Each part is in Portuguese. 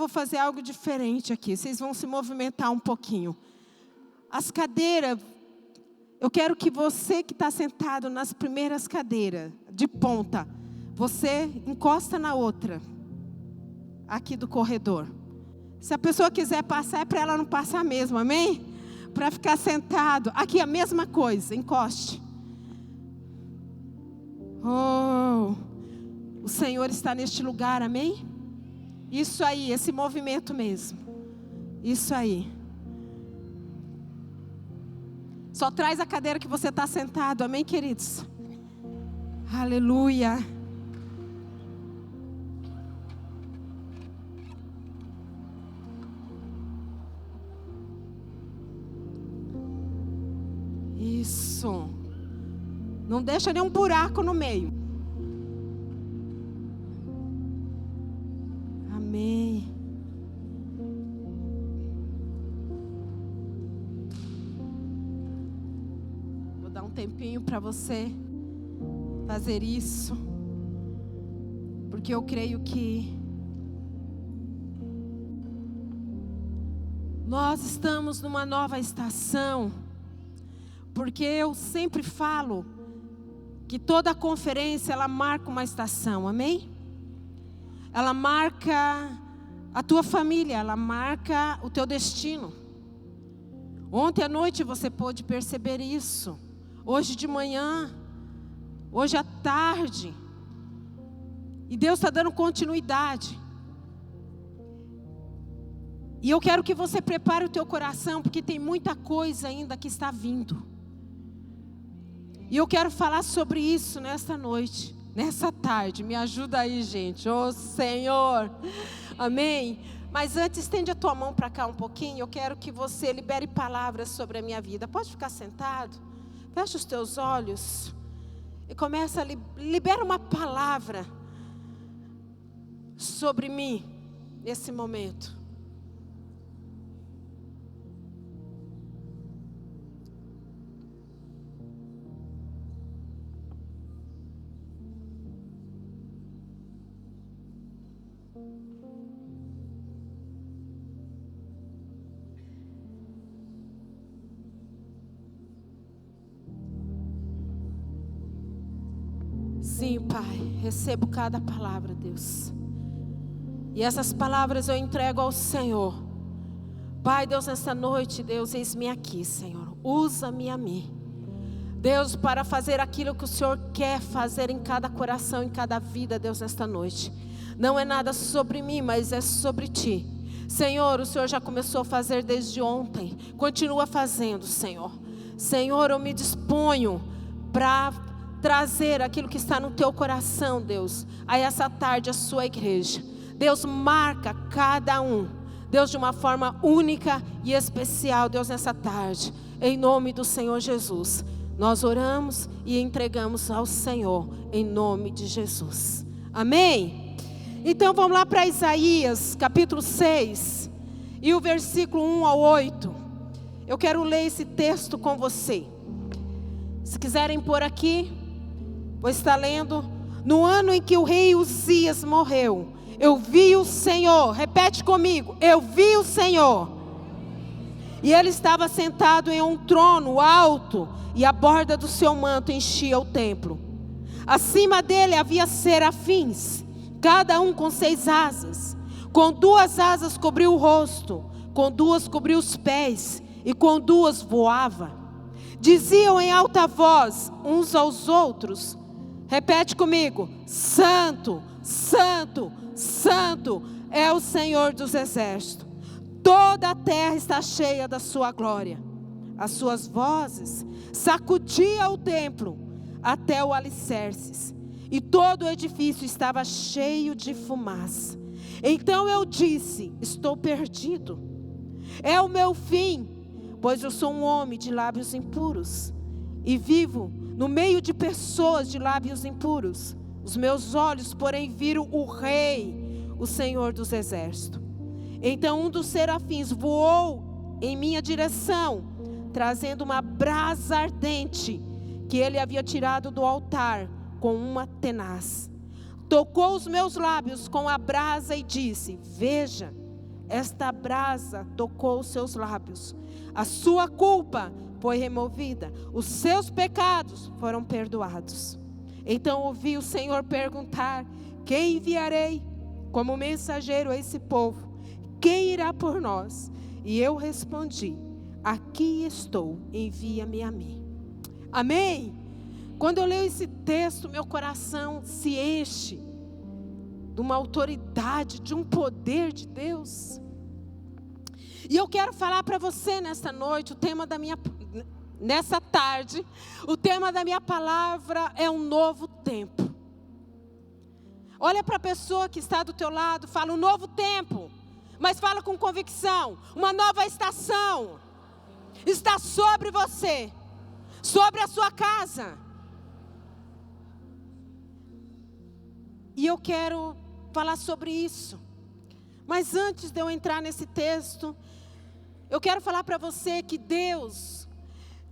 Vou fazer algo diferente aqui. Vocês vão se movimentar um pouquinho. As cadeiras, eu quero que você que está sentado nas primeiras cadeiras, de ponta, você encosta na outra, aqui do corredor. Se a pessoa quiser passar, é para ela não passar mesmo, amém? Para ficar sentado. Aqui a mesma coisa, encoste. Oh, o Senhor está neste lugar, amém? Isso aí, esse movimento mesmo. Isso aí. Só traz a cadeira que você está sentado, amém, queridos? Aleluia. Isso. Não deixa nenhum buraco no meio. Amém. Vou dar um tempinho para você fazer isso, porque eu creio que nós estamos numa nova estação, porque eu sempre falo que toda conferência ela marca uma estação, amém? Ela marca a tua família, ela marca o teu destino. Ontem à noite você pôde perceber isso. Hoje de manhã, hoje à tarde. E Deus está dando continuidade. E eu quero que você prepare o teu coração, porque tem muita coisa ainda que está vindo. E eu quero falar sobre isso nesta noite. Nessa tarde, me ajuda aí, gente. Oh, Senhor. Amém. Mas antes, estende a tua mão para cá um pouquinho. Eu quero que você libere palavras sobre a minha vida. Pode ficar sentado? Fecha os teus olhos. E começa a libera uma palavra sobre mim nesse momento. Sim, Pai, recebo cada palavra, Deus. E essas palavras eu entrego ao Senhor. Pai, Deus, nesta noite, Deus, eis-me aqui, Senhor. Usa-me a mim, Deus, para fazer aquilo que o Senhor quer fazer em cada coração, em cada vida, Deus, nesta noite. Não é nada sobre mim, mas é sobre Ti. Senhor, o Senhor já começou a fazer desde ontem. Continua fazendo, Senhor. Senhor, eu me disponho para trazer aquilo que está no Teu coração, Deus, a essa tarde, a Sua igreja. Deus, marca cada um, Deus, de uma forma única e especial, Deus, nessa tarde. Em nome do Senhor Jesus, nós oramos e entregamos ao Senhor, em nome de Jesus. Amém? Então vamos lá para Isaías, capítulo 6, e o versículo 1 ao 8. Eu quero ler esse texto com você. Se quiserem pôr aqui, vou estar lendo. No ano em que o rei Uzias morreu, eu vi o Senhor. Repete comigo: eu vi o Senhor. E ele estava sentado em um trono alto, e a borda do seu manto enchia o templo. Acima dele havia serafins, cada um com 6 asas. Com 2 asas cobriu o rosto, com 2 cobriu os pés, e com 2 voava. Diziam em alta voz uns aos outros, repete comigo: Santo, Santo, Santo é o Senhor dos exércitos. Toda a terra está cheia da sua glória. As suas vozes sacudiam o templo até o alicerces, e todo o edifício estava cheio de fumaça. Então eu disse: estou perdido. É o meu fim, pois eu sou um homem de lábios impuros, e vivo no meio de pessoas de lábios impuros. Os meus olhos, porém, viram o Rei, o Senhor dos exércitos. Então um dos serafins voou em minha direção, trazendo uma brasa ardente que ele havia tirado do altar com uma tenaz. Tocou os meus lábios com a brasa e disse: veja, esta brasa tocou os seus lábios. A sua culpa foi removida, os seus pecados foram perdoados. Então ouvi o Senhor perguntar: quem enviarei como mensageiro a esse povo? Quem irá por nós? E eu respondi: aqui estou, envia-me a mim. Amém? Quando eu leio esse texto, meu coração se enche de uma autoridade, de um poder de Deus. E eu quero falar para você nesta noite, nessa tarde, o tema da minha palavra é um novo tempo. Olha para a pessoa que está do teu lado, fala um novo tempo, mas fala com convicção. Uma nova estação está sobre você, sobre a sua casa. E eu quero falar sobre isso. Mas antes de eu entrar nesse texto, eu quero falar para você que Deus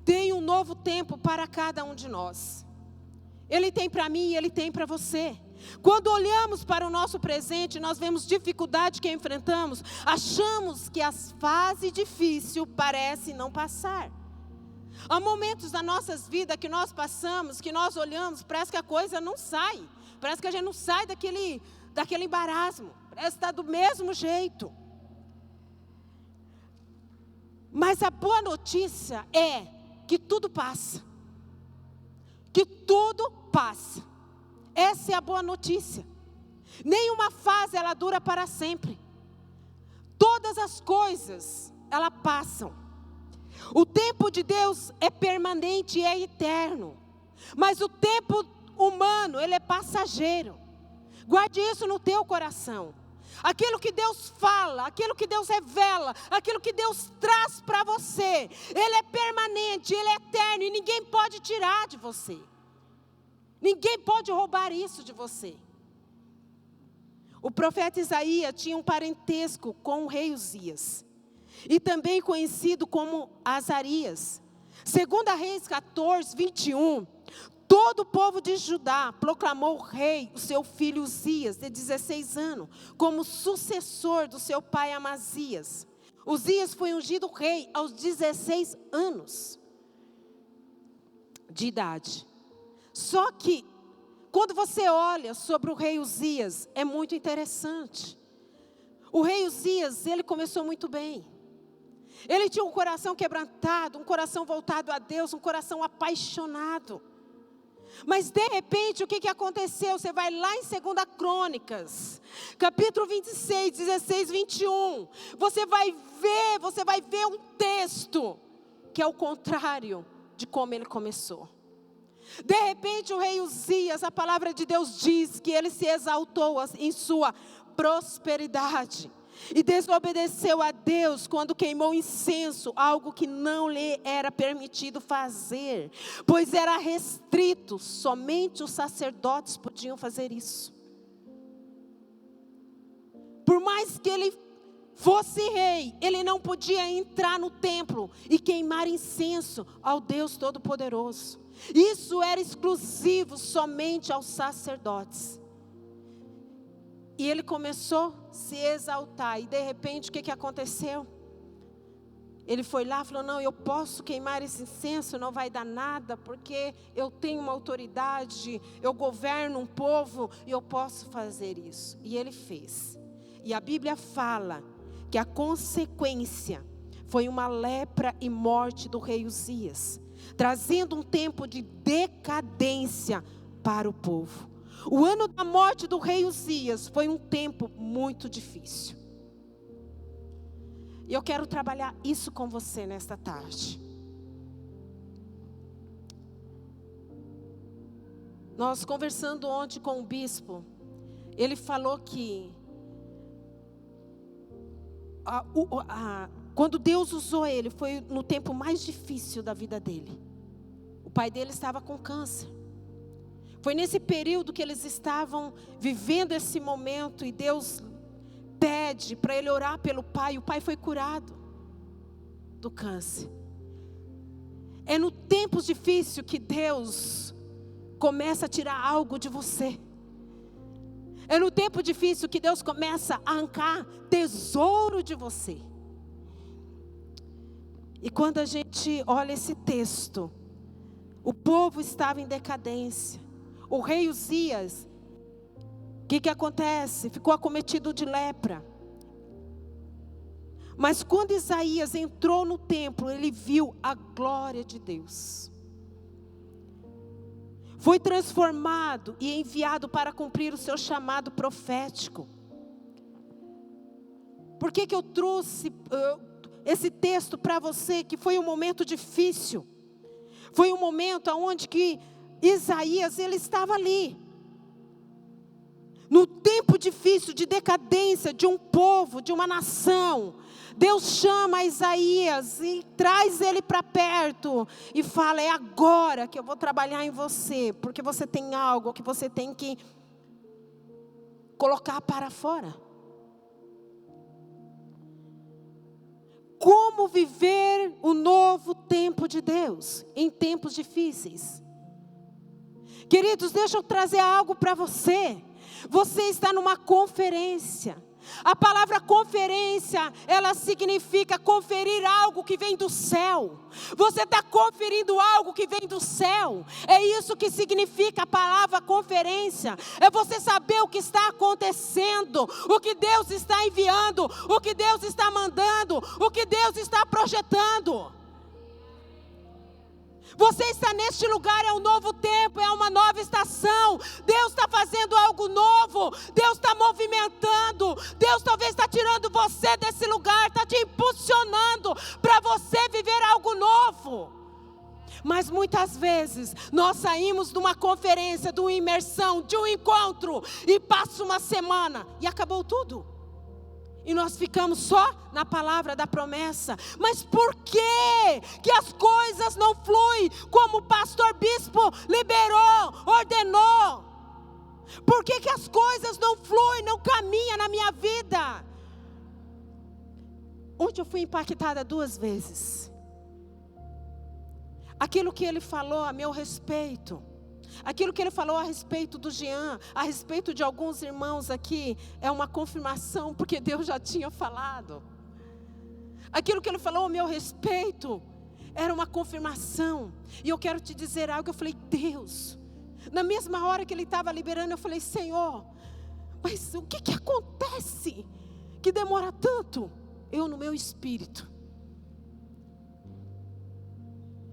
tem um novo tempo para cada um de nós. Ele tem para mim e Ele tem para você. Quando olhamos para o nosso presente, nós vemos dificuldade que enfrentamos, achamos que a fase difícil parece não passar. Há momentos das nossas vidas que nós passamos, que nós olhamos, parece que a coisa não sai. Parece que a gente não sai daquele embaraço. Parece que está do mesmo jeito. Mas a boa notícia é que tudo passa. Que tudo passa. Essa é a boa notícia. Nenhuma fase ela dura para sempre. Todas as coisas, elas passam. O tempo de Deus é permanente e é eterno. Mas o tempo humano, ele é passageiro. Guarde isso no teu coração. Aquilo que Deus fala, aquilo que Deus revela, aquilo que Deus traz para você, ele é permanente, ele é eterno e ninguém pode tirar de você. Ninguém pode roubar isso de você. O profeta Isaías tinha um parentesco com o rei Uzias, e também conhecido como Azarias. Segundo Reis 14, 21, todo o povo de Judá proclamou o rei, o seu filho Uzias, de 16 anos, como sucessor do seu pai Amazias. Uzias foi ungido rei aos 16 anos de idade. Só que, quando você olha sobre o rei Uzias, é muito interessante. O rei Uzias, ele começou muito bem. Ele tinha um coração quebrantado, um coração voltado a Deus, um coração apaixonado. Mas de repente, o que aconteceu? Você vai lá em 2 Crônicas, capítulo 26, 16, 21. Você vai ver um texto que é o contrário de como ele começou. De repente, o rei Uzias, a palavra de Deus diz que ele se exaltou em sua prosperidade. E desobedeceu a Deus quando queimou incenso, algo que não lhe era permitido fazer, pois era restrito, somente os sacerdotes podiam fazer isso. Por mais que ele fosse rei, ele não podia entrar no templo e queimar incenso ao Deus Todo-Poderoso. Isso era exclusivo somente aos sacerdotes. E ele começou a se exaltar. E de repente, o que aconteceu? Ele foi lá e falou: não, eu posso queimar esse incenso, não vai dar nada, porque eu tenho uma autoridade, eu governo um povo e eu posso fazer isso. E ele fez. E a Bíblia fala que a consequência foi uma lepra e morte do rei Uzias, trazendo um tempo de decadência para o povo. O ano da morte do rei Uzias foi um tempo muito difícil. E eu quero trabalhar isso com você nesta tarde. Nós conversando ontem com o bispo, ele falou que quando Deus usou ele, foi no tempo mais difícil da vida dele. O pai dele estava com câncer. Foi nesse período que eles estavam vivendo esse momento e Deus pede para ele orar pelo pai. E o pai foi curado do câncer. É no tempos difíceis que Deus começa a tirar algo de você. É no tempo difícil que Deus começa a arrancar tesouro de você. E quando a gente olha esse texto, o povo estava em decadência. O rei Uzias, o que acontece? Ficou acometido de lepra. Mas quando Isaías entrou no templo, ele viu a glória de Deus. Foi transformado e enviado para cumprir o seu chamado profético. Por que eu trouxe esse texto para você? Que foi um momento difícil. Foi um momento onde que Isaías, ele estava ali. No tempo difícil de decadência de um povo, de uma nação. Deus chama Isaías e traz ele para perto e fala: é agora que eu vou trabalhar em você, porque você tem algo que você tem que colocar para fora. Como viver o novo tempo de Deus em tempos difíceis? Queridos, deixa eu trazer algo para você. Você está numa conferência. A palavra conferência, ela significa conferir algo que vem do céu. Você está conferindo algo que vem do céu. É isso que significa a palavra conferência. É você saber o que está acontecendo, o que Deus está enviando, o que Deus está mandando, o que Deus está projetando. Você está neste lugar, é um novo tempo, é uma nova estação. Deus está fazendo algo novo. Deus está movimentando. Deus talvez está tirando você desse lugar, está te impulsionando para você viver algo novo. Mas muitas vezes nós saímos de uma conferência, de uma imersão, de um encontro, e passa uma semana e acabou tudo. E nós ficamos só na palavra da promessa. Mas por que as coisas não fluem como o pastor bispo liberou, ordenou? Por que as coisas não fluem, não caminham na minha vida? Onde eu fui impactada 2 vezes. Aquilo que ele falou a meu respeito. Aquilo que ele falou a respeito do Jean, a respeito de alguns irmãos aqui, é uma confirmação, porque Deus já tinha falado. Aquilo que ele falou a meu respeito, era uma confirmação. E eu quero te dizer algo, eu falei: Deus, na mesma hora que ele estava liberando, eu falei: Senhor, mas o que acontece que demora tanto? Eu no meu espírito.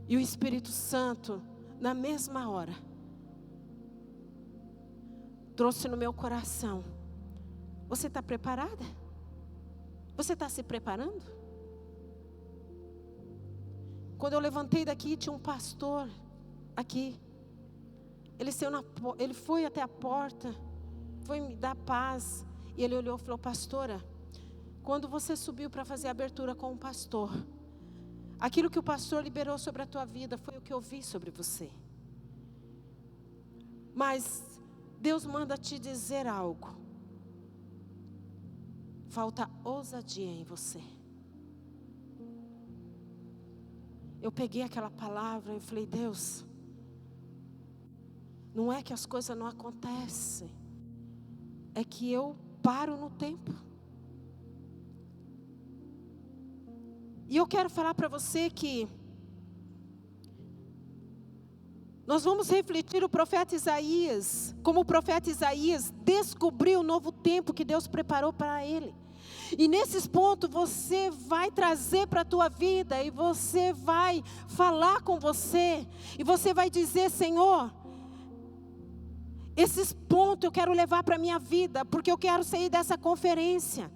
E o Espírito Santo, na mesma hora, trouxe no meu coração: você está preparada? Você está se preparando? Quando eu levantei daqui, tinha um pastor aqui. Ele foi até a porta, foi me dar paz. E ele olhou e falou: pastora, quando você subiu para fazer a abertura com o pastor, aquilo que o pastor liberou sobre a tua vida foi o que eu vi sobre você. Mas Deus manda te dizer algo. Falta ousadia em você. Eu peguei aquela palavra e falei: Deus, não é que as coisas não acontecem, é que eu paro no tempo. E eu quero falar para você que nós vamos refletir o profeta Isaías, como o profeta Isaías descobriu o novo tempo que Deus preparou para ele. E nesses pontos você vai trazer para a tua vida, e você vai falar com você, e você vai dizer: Senhor, esses pontos eu quero levar para a minha vida, porque eu quero sair dessa conferência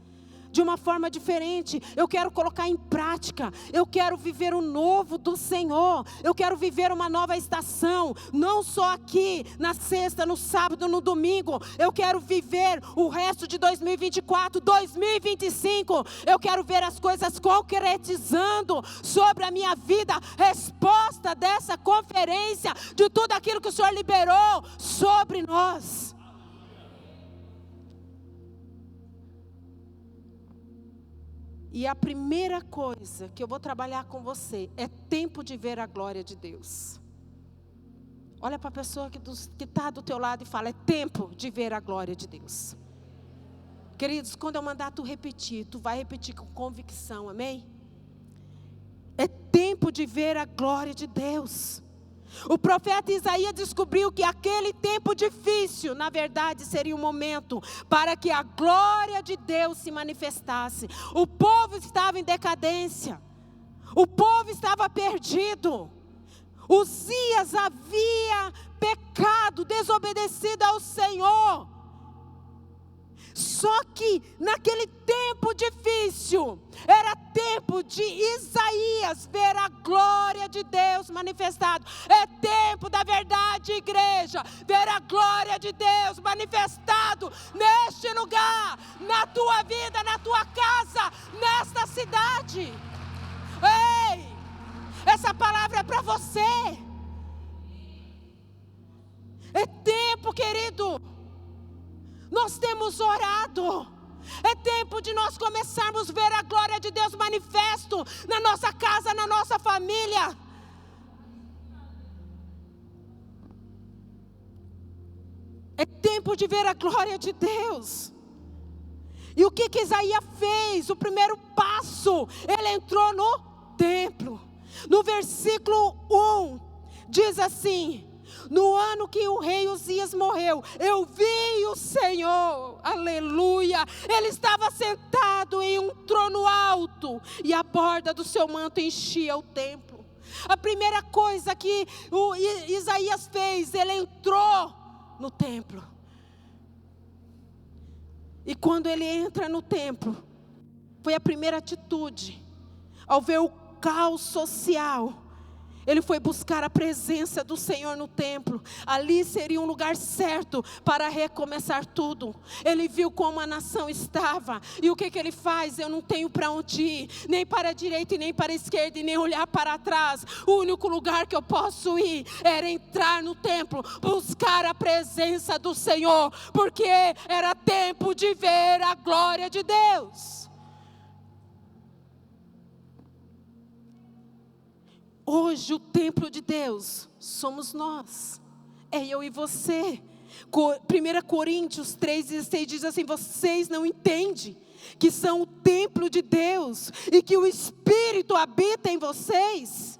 de uma forma diferente. Eu quero colocar em prática. Eu quero viver o novo do Senhor. Eu quero viver uma nova estação. Não só aqui, na sexta, no sábado, no domingo. Eu quero viver o resto de 2024, 2025. Eu quero ver as coisas concretizando sobre a minha vida. Resposta dessa conferência, de tudo aquilo que o Senhor liberou sobre nós. E a primeira coisa que eu vou trabalhar com você é tempo de ver a glória de Deus. Olha para a pessoa que está do teu lado e fala: é tempo de ver a glória de Deus. Queridos, quando eu mandar tu repetir, tu vai repetir com convicção, amém? É tempo de ver a glória de Deus. O profeta Isaías descobriu que aquele tempo difícil, na verdade, seria um momento para que a glória de Deus se manifestasse. O povo estava em decadência. O povo estava perdido. Uzias havia pecado, desobedecido ao Senhor. Só que naquele tempo difícil, era tempo de Isaías ver a glória de Deus manifestada. É tempo da verdade, igreja, ver a glória de Deus manifestado neste lugar, na tua vida, na tua casa, nesta cidade. Ei! Essa palavra é para você. É tempo, querido. Nós temos orado. É tempo de nós começarmos a ver a glória de Deus manifesto na nossa casa, na nossa família. É tempo de ver a glória de Deus. E o que Isaías fez? O primeiro passo, ele entrou no templo. No versículo 1, diz assim: no ano que o rei Uzias morreu, eu vi o Senhor, aleluia. Ele estava sentado em um trono alto, e a borda do seu manto enchia o templo. A primeira coisa que Isaías fez, ele entrou no templo. E quando ele entra no templo, foi a primeira atitude, ao ver o caos social, ele foi buscar a presença do Senhor no templo. Ali seria um lugar certo para recomeçar tudo. Ele viu como a nação estava. E o que ele faz? Eu não tenho para onde ir, nem para a direita, nem para a esquerda, e nem olhar para trás. O único lugar que eu posso ir era entrar no templo, buscar a presença do Senhor, porque era tempo de ver a glória de Deus. Hoje o templo de Deus somos nós, é eu e você. 1 Coríntios 3,16 diz assim: vocês não entendem que são o templo de Deus e que o Espírito habita em vocês?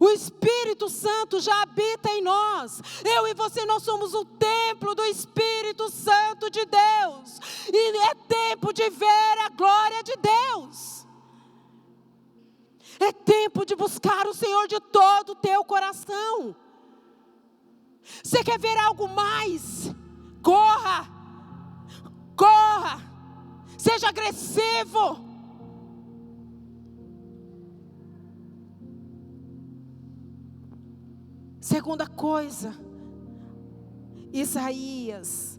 O Espírito Santo já habita em nós. Eu e você, nós somos o templo do Espírito Santo de Deus. E é tempo de ver a glória de Deus. É tempo de buscar o Senhor de todo o teu coração. Você quer ver algo mais? Corra, corra, seja agressivo. Segunda coisa, Isaías,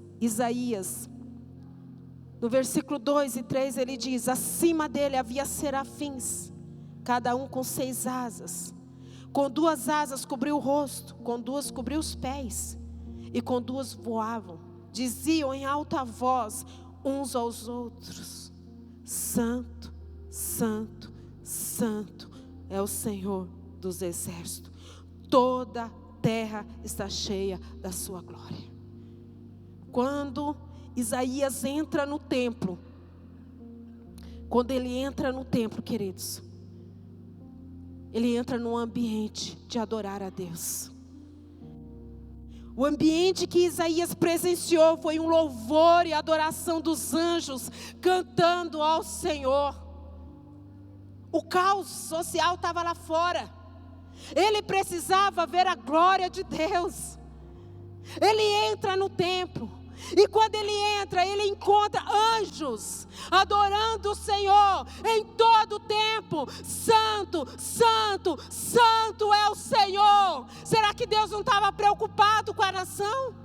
no versículo 2 e 3 ele diz: acima dele havia serafins, cada um com 6 asas. Com 2 asas cobriu o rosto, com 2 cobriu os pés, e com 2 voavam. Diziam em alta voz uns aos outros: Santo, Santo, Santo é o Senhor dos exércitos. Toda a terra está cheia da sua glória. Quando Isaías entra no templo, queridos, ele entra num ambiente de adorar a Deus. O ambiente que Isaías presenciou foi um louvor e adoração dos anjos cantando ao Senhor. O caos social estava lá fora. Ele precisava ver a glória de Deus. Ele entra no templo. E quando ele entra, ele encontra anjos adorando o Senhor em todo o tempo. Santo, Santo, Santo é o Senhor. Será que Deus não estava preocupado com a nação?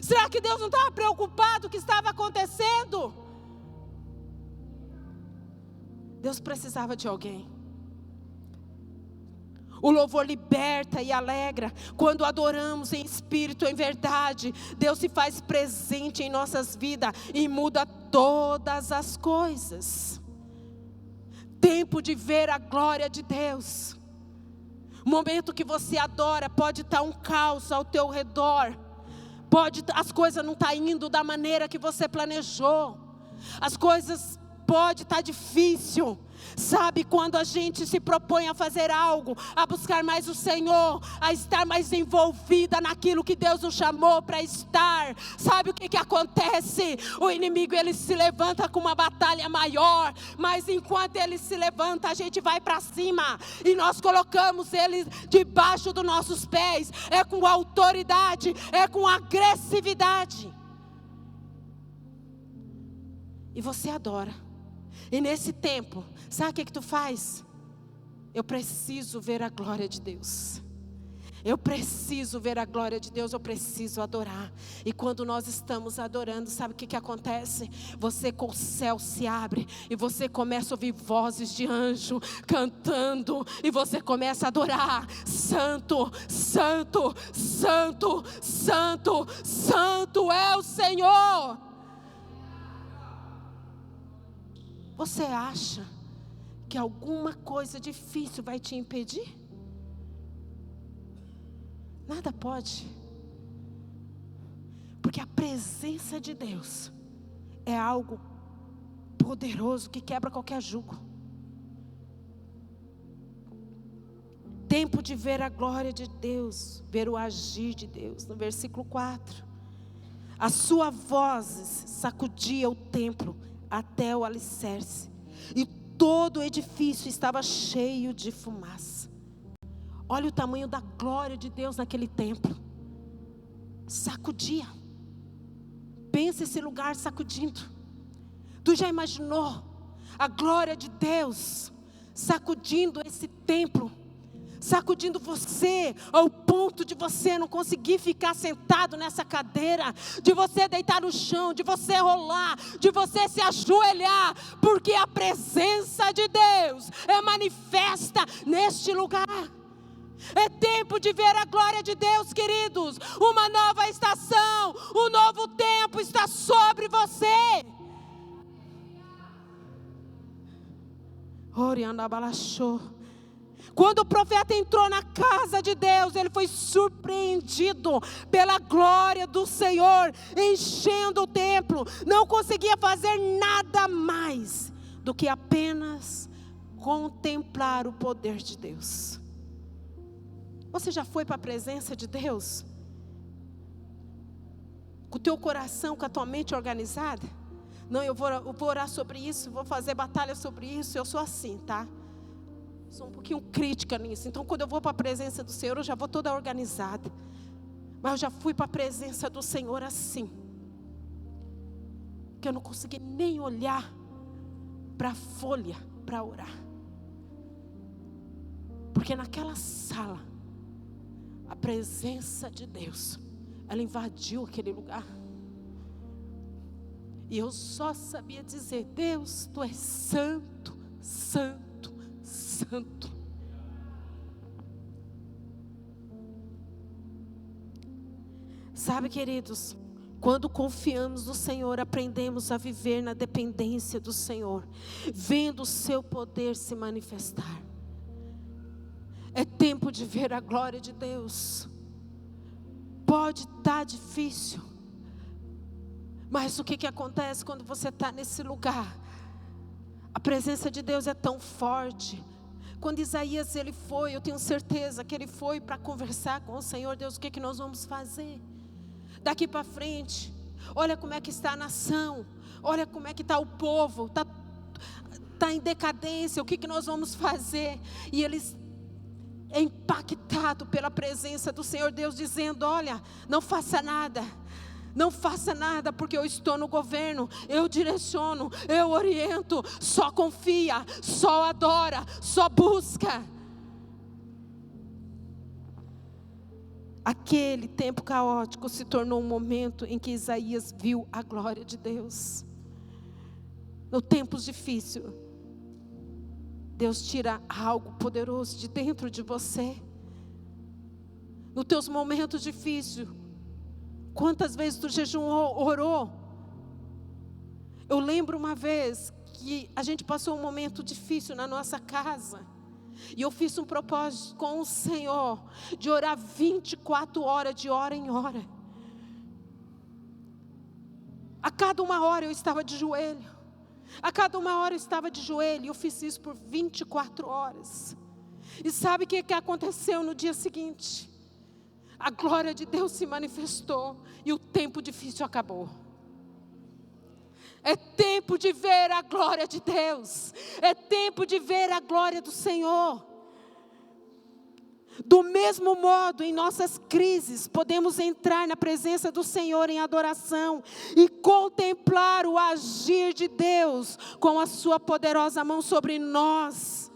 Será que Deus não estava preocupado com o que estava acontecendo? Deus precisava de alguém. O louvor liberta e alegra. Quando adoramos em espírito, em verdade, Deus se faz presente em nossas vidas e muda todas as coisas. Tempo de ver a glória de Deus. O momento que você adora, pode estar um caos ao teu redor. As coisas não estão indo da maneira que você planejou. As coisas pode estar difícil. Sabe, quando a gente se propõe a fazer algo, a buscar mais o Senhor, a estar mais envolvida naquilo que Deus nos chamou para estar, sabe o que acontece? O inimigo, ele se levanta com uma batalha maior, mas enquanto ele se levanta, a gente vai para cima, e nós colocamos ele debaixo dos nossos pés, é com autoridade, é com agressividade, e você adora. E nesse tempo, sabe o que tu faz? Eu preciso ver a glória de Deus. Eu preciso ver a glória de Deus, eu preciso adorar. E quando nós estamos adorando, sabe o que acontece? Você com o céu se abre, e você começa a ouvir vozes de anjo cantando, e você começa a adorar. Santo, santo, santo, santo, santo é o Senhor. Você acha que alguma coisa difícil vai te impedir? Nada pode. Porque a presença de Deus é algo poderoso que quebra qualquer jugo. Tempo de ver a glória de Deus, ver o agir de Deus. No versículo 4. A sua voz sacudia o templo até o alicerce, e todo o edifício estava cheio de fumaça. Olha o tamanho da glória de Deus naquele templo. Sacudia. Pensa esse lugar sacudindo. Tu já imaginou a glória de Deus sacudindo esse templo? Sacudindo você ao ponto de você não conseguir ficar sentado nessa cadeira, de você deitar no chão, de você rolar, de você se ajoelhar, porque a presença de Deus é manifesta neste lugar. É tempo de ver a glória de Deus, queridos. Uma nova estação, um novo tempo está sobre você. Quando o profeta entrou na casa de Deus, ele foi surpreendido pela glória do Senhor, enchendo o templo. Não conseguia fazer nada mais do que apenas contemplar o poder de Deus. Você já foi para a presença de Deus? Com o teu coração, com a tua mente organizada? Não, eu vou orar sobre isso, vou fazer batalha sobre isso. Eu sou assim, tá? Sou um pouquinho crítica nisso. Então quando eu vou para a presença do Senhor, eu já vou toda organizada. Mas eu já fui para a presença do Senhor assim, que eu não consegui nem olhar para a folha para orar. Porque naquela sala, a presença de Deus, ela invadiu aquele lugar. E eu só sabia dizer: Deus, Tu és santo, santo, santo. Sabe, queridos, quando confiamos no Senhor, aprendemos a viver na dependência do Senhor, vendo o seu poder se manifestar. É tempo de ver a glória de Deus. Pode estar difícil, mas o que acontece quando você está nesse lugar? A presença de Deus é tão forte. Quando Isaías ele foi, eu tenho certeza que ele foi para conversar com o Senhor. Deus, o que nós vamos fazer daqui para frente? Olha como é que está a nação, olha como é que está o povo, está em decadência, o que nós vamos fazer? E eles é impactado pela presença do Senhor. Deus dizendo: olha, não faça nada. Não faça nada, porque eu estou no governo. Eu direciono, eu oriento. Só confia, só adora, só busca. Aquele tempo caótico se tornou um momento em que Isaías viu a glória de Deus. No tempos difíceis, Deus tira algo poderoso de dentro de você. Nos teus momentos difíceis, quantas vezes tu jejuou, orou? Eu lembro uma vez que a gente passou um momento difícil na nossa casa. E eu fiz um propósito com o Senhor de orar 24 horas, de hora em hora. A cada uma hora eu estava de joelho. A cada uma hora eu estava de joelho. E eu fiz isso por 24 horas. E sabe o que aconteceu no dia seguinte? A glória de Deus se manifestou. E o tempo difícil acabou. É tempo de ver a glória de Deus. É tempo de ver a glória do Senhor. Do mesmo modo, em nossas crises, podemos entrar na presença do Senhor em adoração e contemplar o agir de Deus com a sua poderosa mão sobre nós.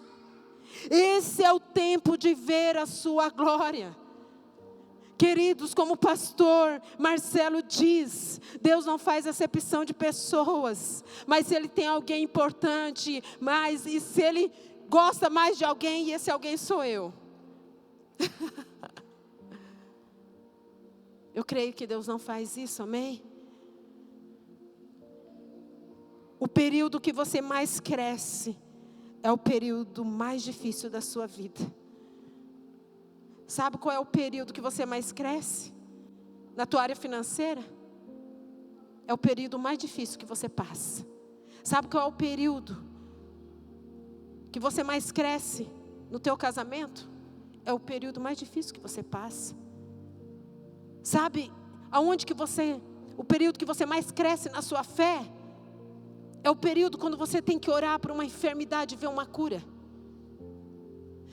Esse é o tempo de ver a sua glória. Queridos, como o pastor Marcelo diz, Deus não faz acepção de pessoas, mas se Ele tem alguém importante, e se Ele gosta mais de alguém, e esse alguém sou eu. Eu creio que Deus não faz isso, amém? O período que você mais cresce é o período mais difícil da sua vida. Sabe qual é o período que você mais cresce? Na tua área financeira? É o período mais difícil que você passa. Sabe qual é o período que você mais cresce no teu casamento? É o período mais difícil que você passa. Sabe o período que você mais cresce na sua fé? É o período quando você tem que orar por uma enfermidade e ver uma cura.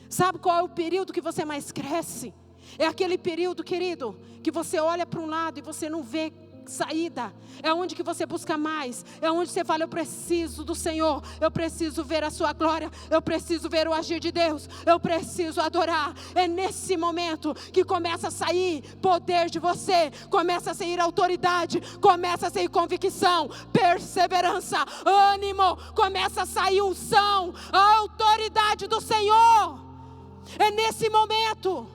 Sabe qual é o período que você mais cresce? É aquele período, querido, que você olha para um lado e você não vê saída. É onde que você busca mais. É onde você fala, eu preciso do Senhor. Eu preciso ver a sua glória. Eu preciso ver o agir de Deus. Eu preciso adorar. É nesse momento que começa a sair poder de você. Começa a sair autoridade. Começa a sair convicção, perseverança, ânimo. Começa a sair unção, a autoridade do Senhor. É nesse momento.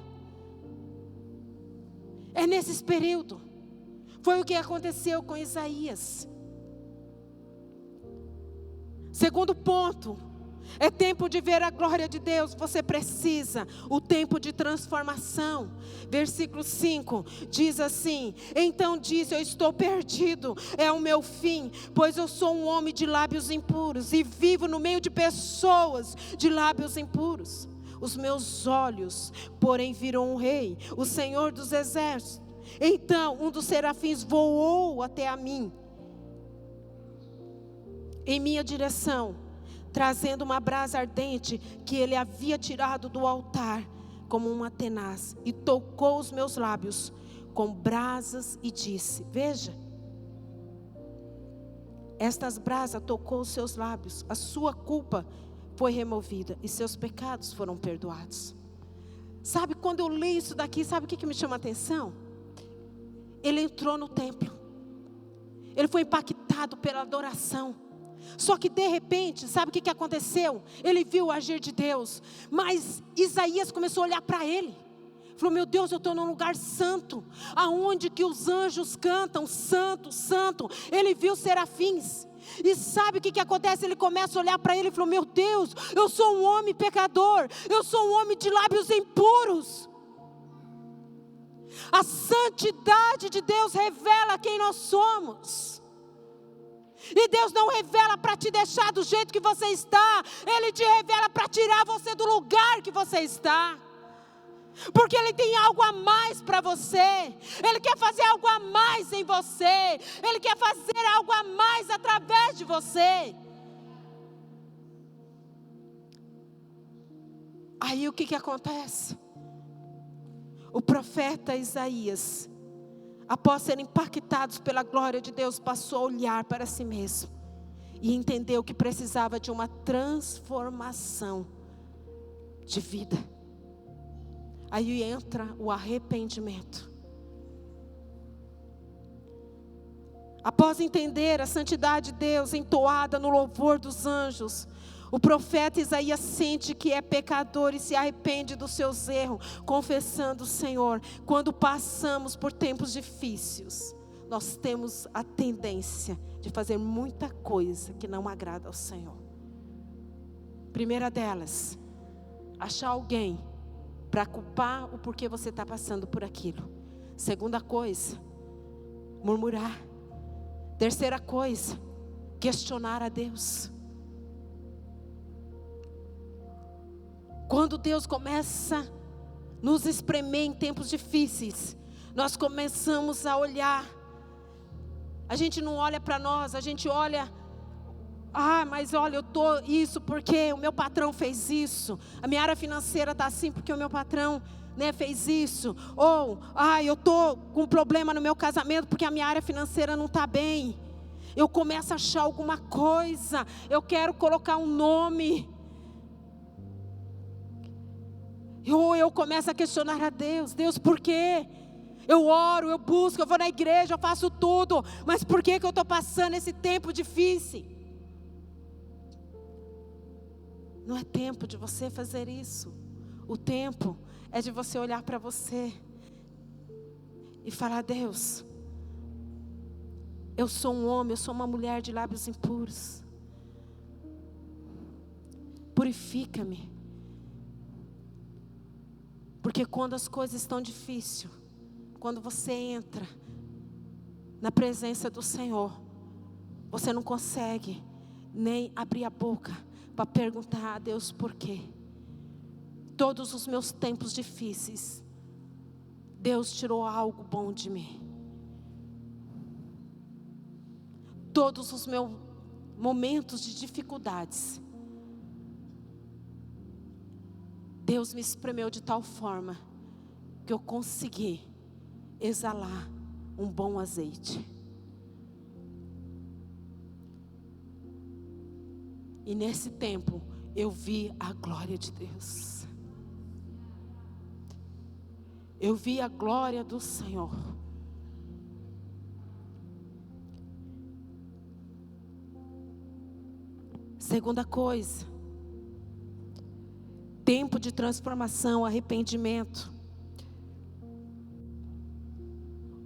É nesse período. Foi o que aconteceu com Isaías. Segundo ponto, é tempo de ver a glória de Deus. Você precisa, o tempo de transformação. Versículo 5 diz assim: então disse, eu estou perdido, é o meu fim, pois eu sou um homem de lábios impuros e vivo no meio de pessoas de lábios impuros. Os meus olhos, porém, viram um rei, o Senhor dos exércitos. Então um dos serafins voou até a mim, em minha direção, trazendo uma brasa ardente que ele havia tirado do altar, como uma tenaz, e tocou os meus lábios com brasas e disse, veja, estas brasas tocou os seus lábios, a sua culpa foi removida e seus pecados foram perdoados. Sabe, quando eu leio isso daqui, sabe o que me chama a atenção? Ele entrou no templo, ele foi impactado pela adoração. Só que de repente, sabe o que aconteceu? Ele viu o agir de Deus, mas Isaías começou a olhar para ele. Falou, meu Deus, eu estou num lugar santo, aonde que os anjos cantam, santo, santo. Ele viu os serafins. E sabe o que acontece? Ele começa a olhar para ele e falou, meu Deus, eu sou um homem pecador, eu sou um homem de lábios impuros. A santidade de Deus revela quem nós somos. E Deus não revela para te deixar do jeito que você está. Ele te revela para tirar você do lugar que você está. Porque Ele tem algo a mais para você. Ele quer fazer algo a mais em você. Ele quer fazer algo a mais através de você. Aí o que acontece? O profeta Isaías, após ser impactados pela glória de Deus, passou a olhar para si mesmo e entendeu que precisava de uma transformação de vida. Aí entra o arrependimento. Após entender a santidade de Deus entoada no louvor dos anjos, o profeta Isaías sente que é pecador e se arrepende dos seus erros, confessando o Senhor. Quando passamos por tempos difíceis, nós temos a tendência de fazer muita coisa que não agrada ao Senhor. Primeira delas, achar alguém para culpar o porquê você está passando por aquilo. Segunda coisa, murmurar. Terceira coisa, questionar a Deus. Quando Deus começa a nos espremer em tempos difíceis, nós começamos a olhar. A gente não olha para nós, a gente olha... mas olha, eu estou isso porque o meu patrão fez isso. A minha área financeira está assim porque o meu patrão, fez isso. Ou, eu estou com um problema no meu casamento porque a minha área financeira não está bem. Eu começo a achar alguma coisa. Eu quero colocar um nome. Ou eu começo a questionar a Deus. Deus, por quê? Eu oro, eu busco, eu vou na igreja, eu faço tudo. Mas por que eu estou passando esse tempo difícil? Não é tempo de você fazer isso. O tempo é de você olhar para você e falar: Deus, eu sou um homem, eu sou uma mulher de lábios impuros. Purifica-me. Porque quando as coisas estão difíceis, quando você entra na presença do Senhor, você não consegue nem abrir a boca para perguntar a Deus por quê. Todos os meus tempos difíceis, Deus tirou algo bom de mim. Todos os meus momentos de dificuldades, Deus me espremeu de tal forma que eu consegui exalar um bom azeite. E nesse tempo eu vi a glória de Deus. Eu vi a glória do Senhor. Segunda coisa, tempo de transformação, arrependimento.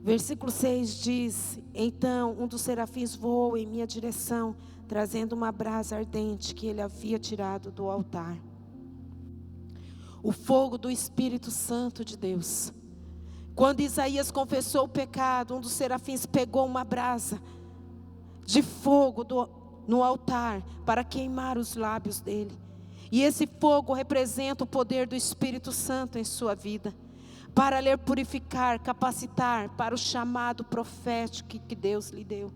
Versículo 6 diz: então um dos serafins voou em minha direção, trazendo uma brasa ardente que ele havia tirado do altar. O fogo do Espírito Santo de Deus. Quando Isaías confessou o pecado, um dos serafins pegou uma brasa de fogo no altar para queimar os lábios dele. E esse fogo representa o poder do Espírito Santo em sua vida, para lhe purificar, capacitar para o chamado profético que Deus lhe deu.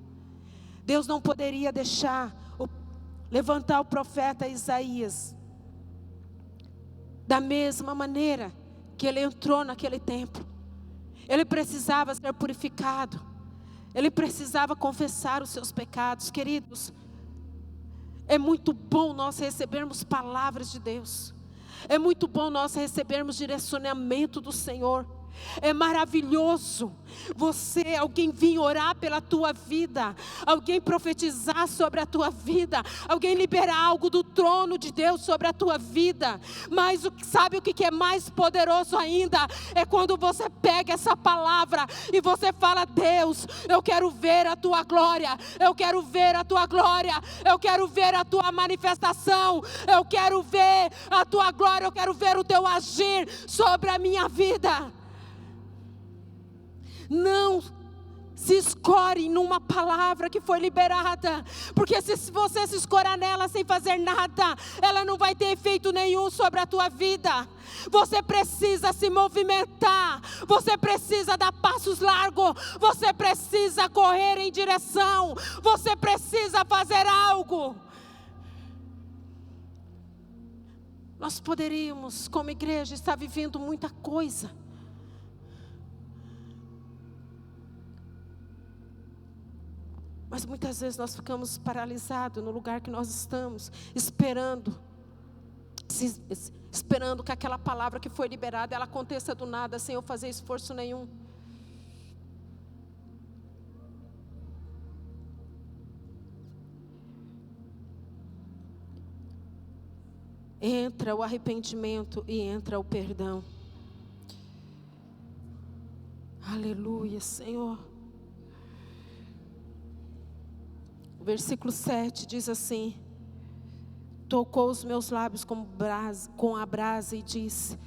Deus não poderia levantar o profeta Isaías da mesma maneira que ele entrou naquele templo. Ele precisava ser purificado. Ele precisava confessar os seus pecados. Queridos, é muito bom nós recebermos palavras de Deus. É muito bom nós recebermos direcionamento do Senhor. É maravilhoso alguém vir orar pela tua vida, alguém profetizar sobre a tua vida, alguém liberar algo do trono de Deus sobre a tua vida. Mas sabe o que é mais poderoso ainda? É quando você pega essa palavra e você fala: Deus, eu quero ver a tua glória, eu quero ver a tua glória, eu quero ver a tua manifestação, eu quero ver a tua glória, eu quero ver o teu agir sobre a minha vida. Não se escore numa palavra que foi liberada, porque se você se escorar nela sem fazer nada, ela não vai ter efeito nenhum sobre a tua vida. Você precisa se movimentar, você precisa dar passos largos, você precisa correr em direção, você precisa fazer algo. Nós poderíamos, como igreja, estar vivendo muita coisa, mas muitas vezes nós ficamos paralisados no lugar que nós estamos, esperando que aquela palavra que foi liberada, ela aconteça do nada, sem eu fazer esforço nenhum. Entra o arrependimento e entra o perdão. Aleluia, Senhor. O versículo 7 diz assim: tocou os meus lábios com a brasa e disse: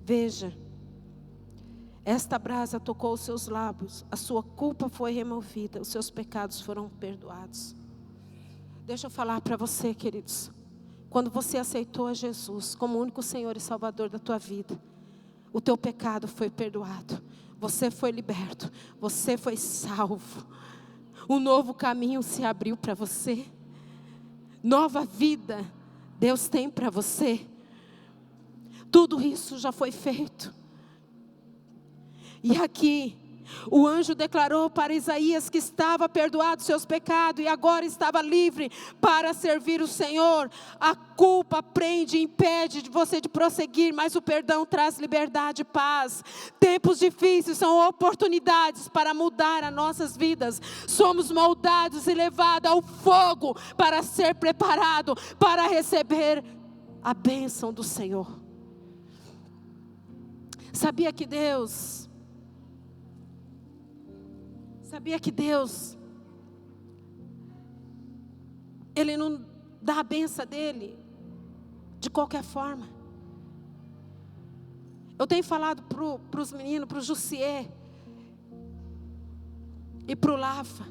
veja, esta brasa tocou os seus lábios, a sua culpa foi removida, os seus pecados foram perdoados. Deixa eu falar para você, queridos, quando você aceitou a Jesus como o único Senhor e Salvador da tua vida, o teu pecado foi perdoado, você foi liberto, você foi salvo, um novo caminho se abriu para você, nova vida Deus tem para você. Tudo isso já foi feito. E aqui, o anjo declarou para Isaías que estava perdoado seus pecados e agora estava livre para servir o Senhor. A culpa prende e impede de você de prosseguir, mas o perdão traz liberdade e paz. Tempos difíceis são oportunidades para mudar as nossas vidas. Somos moldados e levados ao fogo para ser preparado para receber a bênção do Senhor. Sabia que Deus, Ele não dá a bênção dele de qualquer forma. Eu tenho falado para os meninos, para o Jussier e para o Lafa.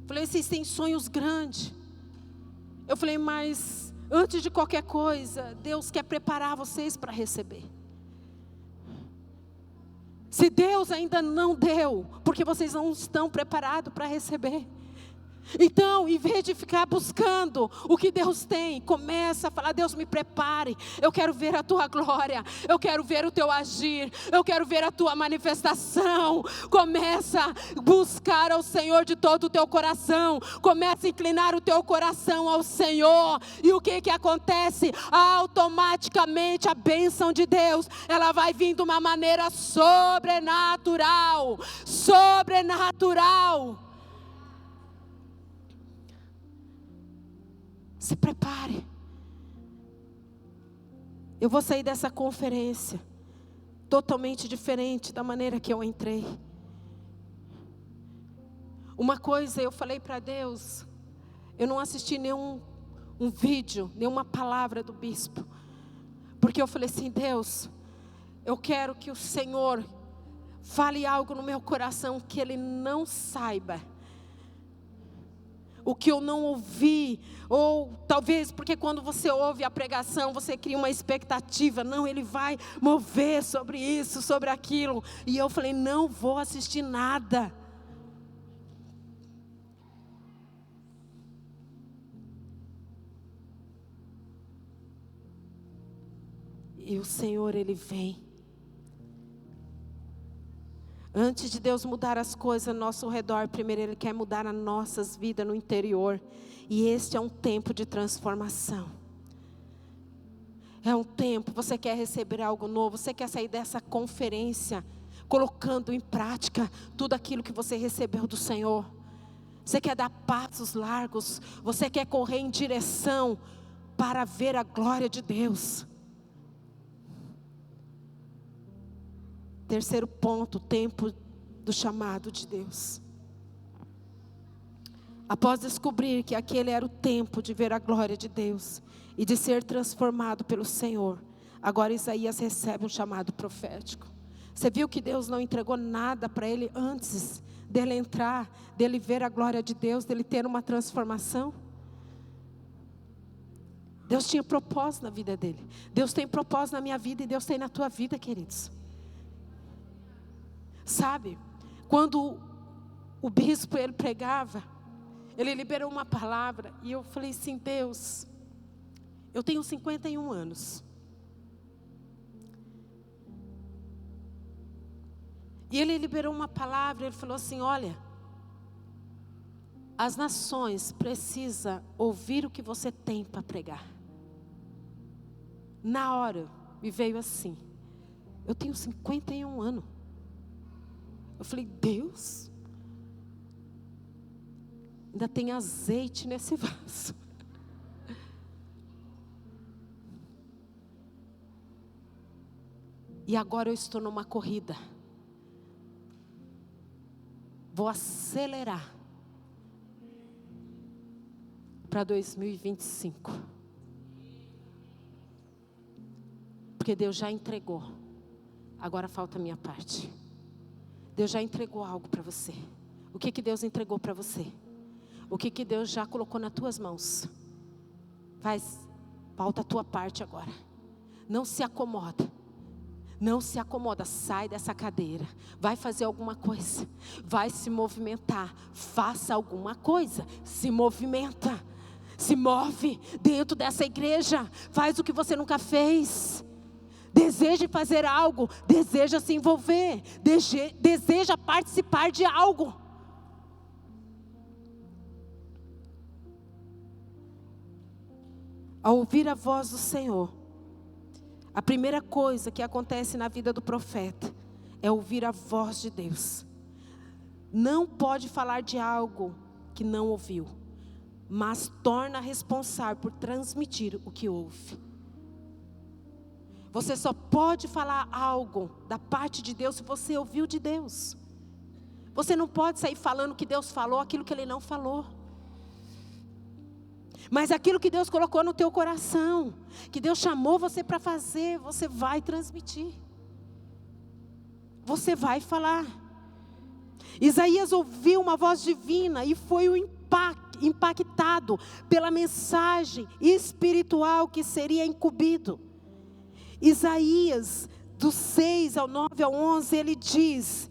Falei, vocês têm sonhos grandes. Eu falei, mas antes de qualquer coisa, Deus quer preparar vocês para receber. Se Deus ainda não deu, porque vocês não estão preparados para receber. Então, em vez de ficar buscando o que Deus tem, começa a falar: Deus, me prepare, eu quero ver a tua glória, eu quero ver o teu agir, eu quero ver a tua manifestação. Começa a buscar ao Senhor de todo o teu coração, começa a inclinar o teu coração ao Senhor, e o que acontece? Automaticamente a bênção de Deus, ela vai vir de uma maneira sobrenatural, sobrenatural. Se prepare. Eu vou sair dessa conferência totalmente diferente da maneira que eu entrei. Uma coisa eu falei para Deus, eu não assisti nenhum vídeo, nenhuma palavra do bispo, porque eu falei assim: Deus, eu quero que o Senhor fale algo no meu coração que Ele não saiba, o que eu não ouvi, ou talvez porque quando você ouve a pregação, você cria uma expectativa, não, ele vai mover sobre isso, sobre aquilo, e eu falei, não vou assistir nada. E o Senhor, Ele vem. Antes de Deus mudar as coisas ao nosso redor, primeiro Ele quer mudar as nossas vidas no interior. E este é um tempo de transformação. É um tempo, você quer receber algo novo, você quer sair dessa conferência colocando em prática tudo aquilo que você recebeu do Senhor. Você quer dar passos largos, você quer correr em direção para ver a glória de Deus. Terceiro ponto, tempo do chamado de Deus. Após descobrir que aquele era o tempo de ver a glória de Deus e de ser transformado pelo Senhor, agora Isaías recebe um chamado profético. Você viu que Deus não entregou nada para ele antes dele entrar, dele ver a glória de Deus, dele ter uma transformação? Deus tinha propósito na vida dele. Deus tem propósito na minha vida e Deus tem na tua vida, queridos. Sabe, quando o bispo ele pregava, ele liberou uma palavra e eu falei assim: Deus, eu tenho 51 anos. E ele liberou uma palavra, ele falou assim: olha, as nações precisam ouvir o que você tem para pregar. Na hora me veio assim: eu tenho 51 anos. Eu falei: Deus, ainda tem azeite nesse vaso. E agora eu estou numa corrida. Vou acelerar para 2025. Porque Deus já entregou. Agora falta a minha parte. Deus já entregou algo para você. O que Deus entregou para você? O que Deus já colocou nas tuas mãos? Falta a tua parte agora. Não se acomoda. Não se acomoda, sai dessa cadeira. Vai fazer alguma coisa. Vai se movimentar. Faça alguma coisa. Se movimenta. Se move dentro dessa igreja. Faz o que você nunca fez. Deseja fazer algo. Deseja se envolver. Deseja participar de algo. Ao ouvir a voz do Senhor, a primeira coisa que acontece na vida do profeta é ouvir a voz de Deus. Não pode falar de algo que não ouviu, mas torna responsável por transmitir o que ouve. Você só pode falar algo da parte de Deus se você ouviu de Deus. Você não pode sair falando que Deus falou aquilo que Ele não falou. Mas aquilo que Deus colocou no teu coração, que Deus chamou você para fazer, você vai transmitir. Você vai falar. Isaías ouviu uma voz divina e foi impactado pela mensagem espiritual que seria incumbido. Isaías, do 6 ao 9 ao 11, ele diz...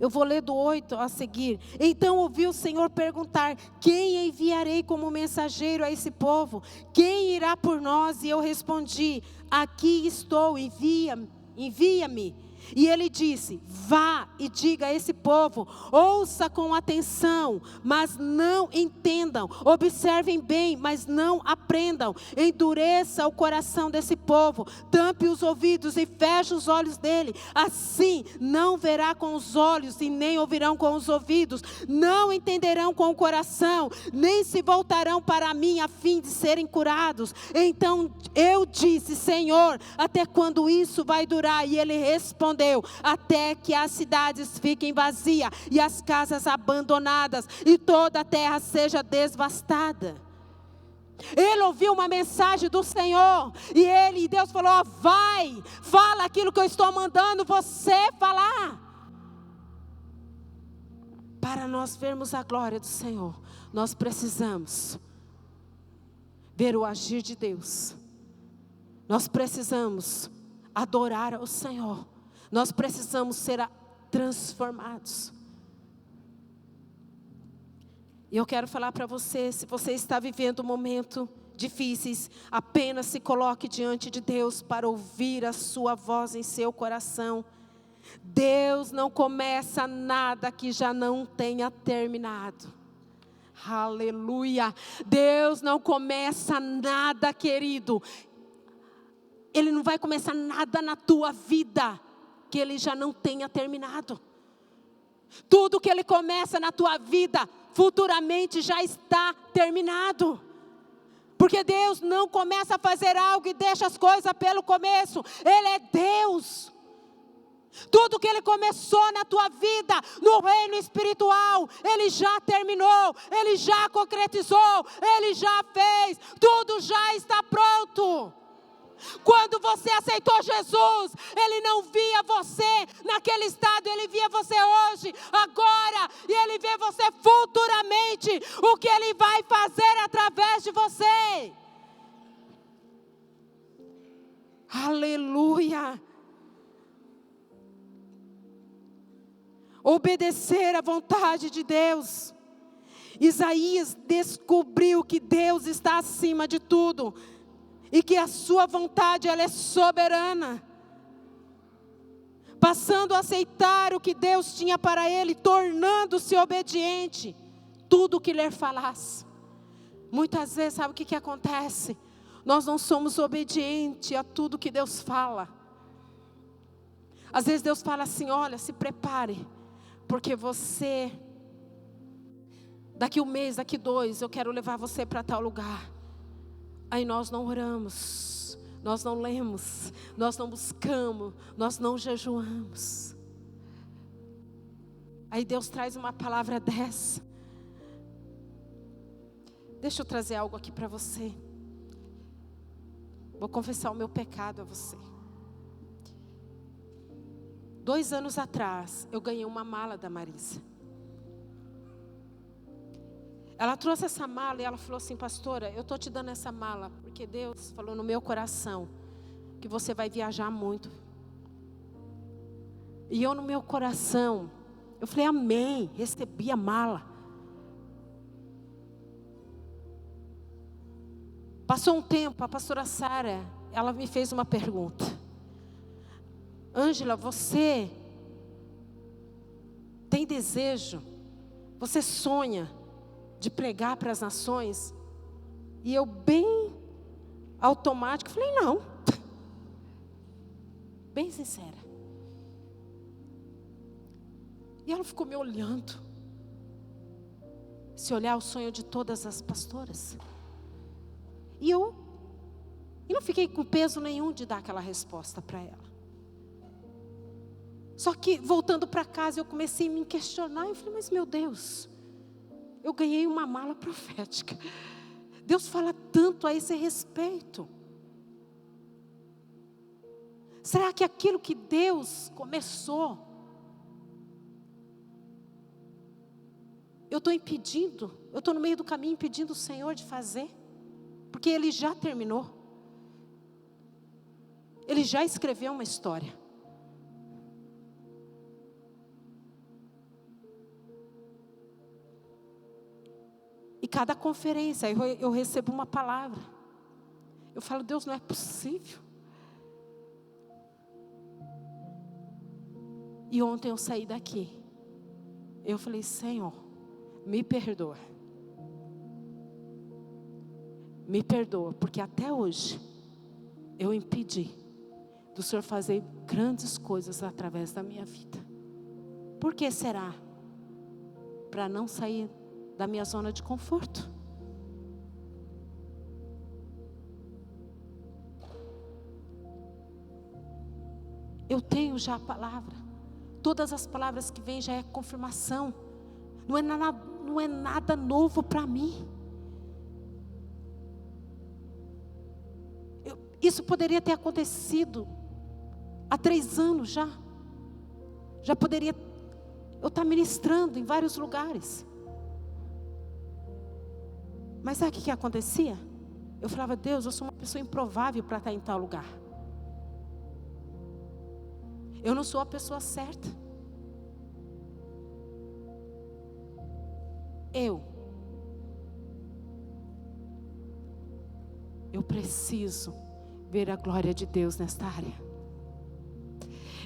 Eu vou ler do 8 a seguir. Então ouvi o Senhor perguntar: quem enviarei como mensageiro a esse povo? Quem irá por nós? E eu respondi: aqui estou, envia-me. E ele disse: vá e diga a esse povo, ouça com atenção, mas não entendam, observem bem, mas não aprendam, endureça o coração desse povo, tampe os ouvidos e feche os olhos dele, assim não verá com os olhos e nem ouvirão com os ouvidos, não entenderão com o coração, nem se voltarão para mim a fim de serem curados. Então eu disse: Senhor, até quando isso vai durar? E ele respondeu: até que as cidades fiquem vazias e as casas abandonadas e toda a terra seja devastada. Ele ouviu uma mensagem do Senhor e Deus falou: vai, fala aquilo que eu estou mandando você falar. Para nós vermos a glória do Senhor, nós precisamos ver o agir de Deus. Nós precisamos adorar ao Senhor. Nós precisamos ser transformados. E eu quero falar para você, se você está vivendo momentos difíceis, apenas se coloque diante de Deus para ouvir a sua voz em seu coração. Deus não começa nada que já não tenha terminado. Aleluia. Deus não começa nada, querido. Ele não vai começar nada na tua vida que Ele já não tenha terminado. Tudo que Ele começa na tua vida, futuramente já está terminado. Porque Deus não começa a fazer algo e deixa as coisas pelo começo. Ele é Deus. Tudo que Ele começou na tua vida, no reino espiritual, Ele já terminou, Ele já concretizou, Ele já fez, tudo já está pronto. Quando você aceitou Jesus, Ele não via você naquele estado, Ele via você hoje, agora, e Ele vê você futuramente, o que Ele vai fazer através de você. Aleluia. Obedecer à vontade de Deus. Isaías descobriu que Deus está acima de tudo. E que a sua vontade, ela é soberana. Passando a aceitar o que Deus tinha para ele, tornando-se obediente. Tudo o que lhe falasse. Muitas vezes, sabe o que acontece? Nós não somos obedientes a tudo que Deus fala. Às vezes Deus fala assim: olha, se prepare. Porque você, daqui um mês, daqui 2, eu quero levar você para tal lugar. Aí nós não oramos, nós não lemos, nós não buscamos, nós não jejuamos. Aí Deus traz uma palavra dessa. Deixa eu trazer algo aqui para você. Vou confessar o meu pecado a você. 2 anos atrás, eu ganhei uma mala da Marisa. Ela trouxe essa mala e ela falou assim: pastora, eu estou te dando essa mala porque Deus falou no meu coração que você vai viajar muito. E eu no meu coração, eu falei amém, recebi a mala. Passou um tempo, a pastora Sara, ela me fez uma pergunta. Ângela, você tem desejo, você sonha de pregar para as nações? E eu bem automático falei não. Bem sincera. E ela ficou me olhando. Se olhar o sonho de todas as pastoras. E eu não fiquei com peso nenhum de dar aquela resposta para ela. Só que voltando para casa eu comecei a me questionar. Eu falei, mas meu Deus, eu ganhei uma mala profética. Deus fala tanto a esse respeito. Será que aquilo que Deus começou, eu estou impedindo, eu estou no meio do caminho impedindo o Senhor de fazer? Porque Ele já terminou. Ele já escreveu uma história. E cada conferência eu recebo uma palavra. Eu falo, Deus, não é possível. E ontem eu saí daqui. Eu falei, Senhor, me perdoa. Me perdoa, porque até hoje eu impedi do Senhor fazer grandes coisas através da minha vida. Por que será? Para não sair da minha zona de conforto. Eu tenho já a palavra. Todas as palavras que vêm já é confirmação. Não é nada novo para mim. Isso poderia ter acontecido há 3 anos já. Já poderia eu estar ministrando em vários lugares. Mas sabe o que acontecia? Eu falava, Deus, eu sou uma pessoa improvável para estar em tal lugar. Eu não sou a pessoa certa. Eu preciso ver a glória de Deus nesta área.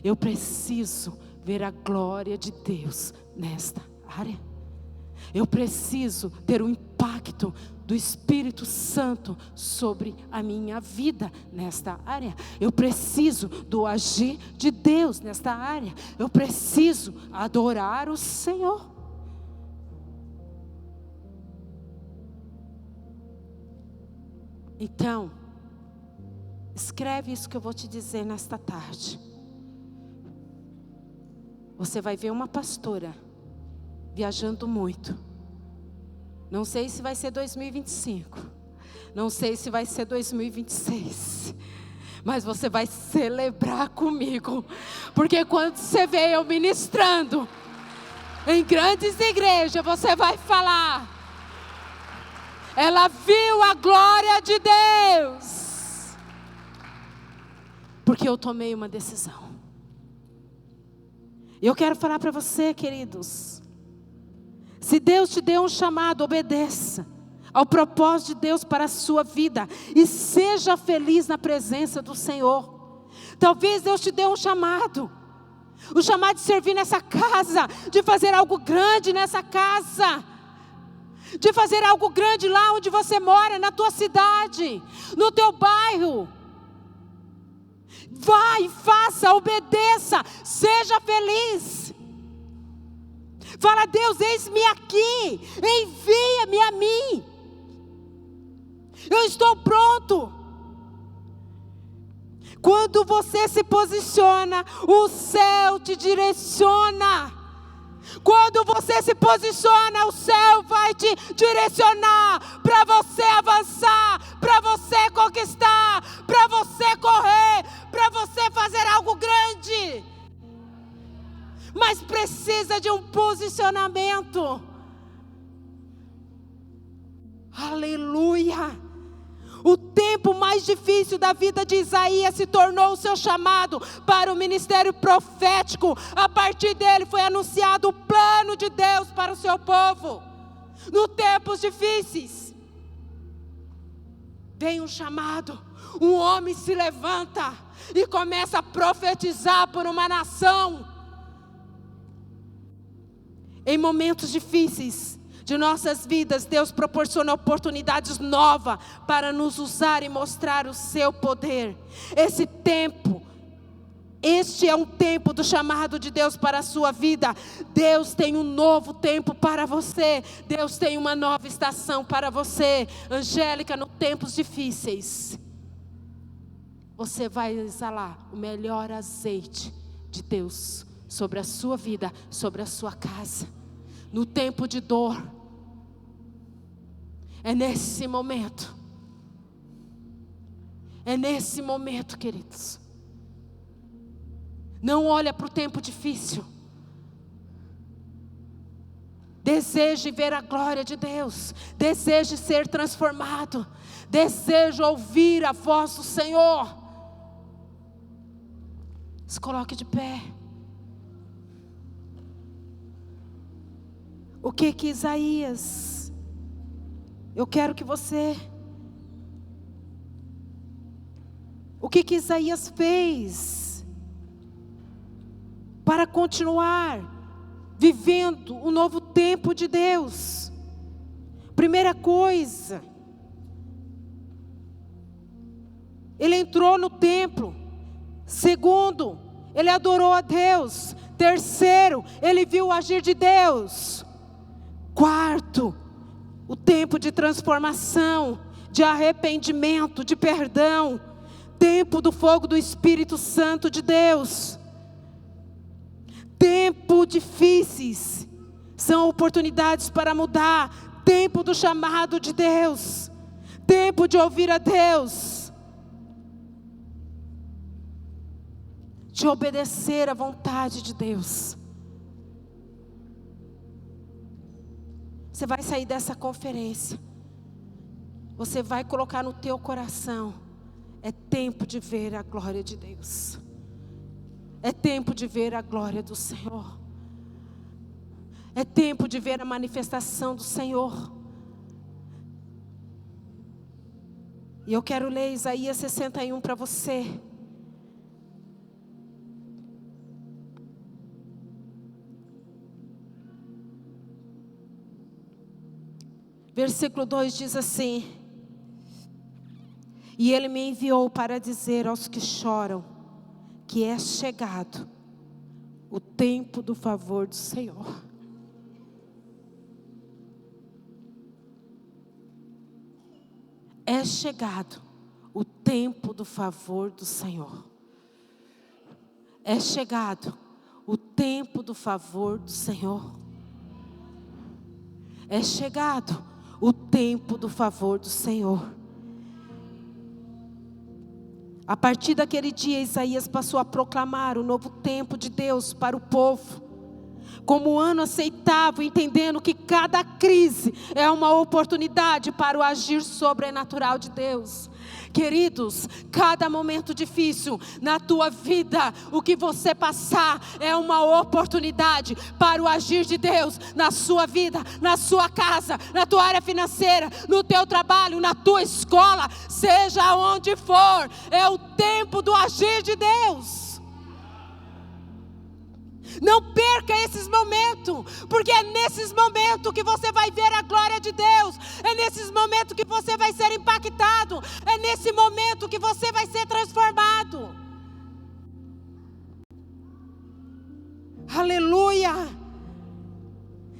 Eu preciso ver a glória de Deus nesta área. Eu preciso ter um impacto do Espírito Santo sobre a minha vida nesta área. Eu preciso do agir de Deus nesta área. Eu preciso adorar o Senhor. Então, escreve isso que eu vou te dizer nesta tarde. Você vai ver uma pastora viajando muito. Não sei se vai ser 2025. Não sei se vai ser 2026. Mas você vai celebrar comigo. Porque quando você vê eu ministrando em grandes igrejas, você vai falar: ela viu a glória de Deus. Porque eu tomei uma decisão. Eu quero falar para você, queridos. Se Deus te deu um chamado, obedeça ao propósito de Deus para a sua vida. E seja feliz na presença do Senhor. Talvez Deus te dê um chamado. O chamado de servir nessa casa. De fazer algo grande nessa casa. De fazer algo grande lá onde você mora, na tua cidade, no teu bairro. Vai, faça, obedeça, seja feliz. Fala, Deus, eis-me aqui, envia-me a mim. Eu estou pronto. Quando você se posiciona, o céu te direciona. Quando você se posiciona, o céu vai te direcionar para você avançar, para você conquistar, para para você correr, para você fazer algo grande. Mas precisa de um posicionamento. Aleluia. O tempo mais difícil da vida de Isaías se tornou o seu chamado para o ministério profético. A partir dele foi anunciado o plano de Deus para o seu povo. Nos tempos difíceis, vem um chamado. Um homem se levanta e começa a profetizar por uma nação. Em momentos difíceis de nossas vidas, Deus proporciona oportunidades novas para nos usar e mostrar o seu poder. Este é um tempo do chamado de Deus para a sua vida. Deus tem um novo tempo para você. Deus tem uma nova estação para você. Angélica, nos tempos difíceis, você vai exalar o melhor azeite de Deus sobre a sua vida, sobre a sua casa. No tempo de dor, é nesse momento, queridos. Não olha para o tempo difícil. Deseje ver a glória de Deus. Deseje ser transformado. Deseje ouvir a voz do Senhor. Se coloque de pé. O que Isaías, eu quero que você, o que Isaías fez para continuar vivendo o novo tempo de Deus? Primeira coisa, ele entrou no templo. Segundo, ele adorou a Deus. Terceiro, ele viu o agir de Deus. Quarto, o tempo de transformação, de arrependimento, de perdão. Tempo do fogo do Espírito Santo de Deus. Tempos difíceis são oportunidades para mudar. Tempo do chamado de Deus. Tempo de ouvir a Deus. De obedecer à vontade de Deus. Você vai sair dessa conferência. Você vai colocar no teu coração. É tempo de ver a glória de Deus. É tempo de ver a glória do Senhor. É tempo de ver a manifestação do Senhor. E eu quero ler Isaías 61 para você. Versículo 2 diz assim: e ele me enviou para dizer aos que choram, que é chegado o tempo do favor do Senhor. É chegado o tempo do favor do Senhor. É chegado o tempo do favor do Senhor. É chegado o tempo do favor do Senhor. A partir daquele dia, Isaías passou a proclamar o novo tempo de Deus para o povo, como um ano aceitável, entendendo que cada crise é uma oportunidade para o agir sobrenatural de Deus. Queridos, cada momento difícil na tua vida, o que você passar é uma oportunidade para o agir de Deus na sua vida, na sua casa, na tua área financeira, no teu trabalho, na tua escola, seja onde for, é o tempo do agir de Deus. Não perca esses momentos, porque é nesses momentos que você vai ver a glória de Deus. É nesses momentos que você vai ser impactado. É nesse momento que você vai ser transformado. Aleluia!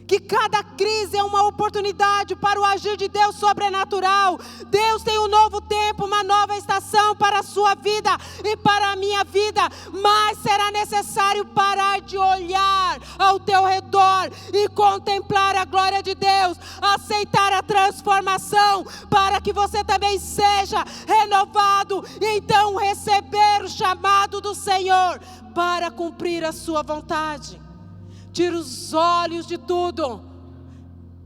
Que cada crise é uma oportunidade para o agir de Deus sobrenatural. Deus tem um novo tempo, uma nova estação para a sua vida e para a minha vida. Mas será necessário parar de olhar ao teu redor e contemplar a glória de Deus. Aceitar a transformação para que você também seja renovado. E então receber o chamado do Senhor para cumprir a sua vontade. Tira os olhos de tudo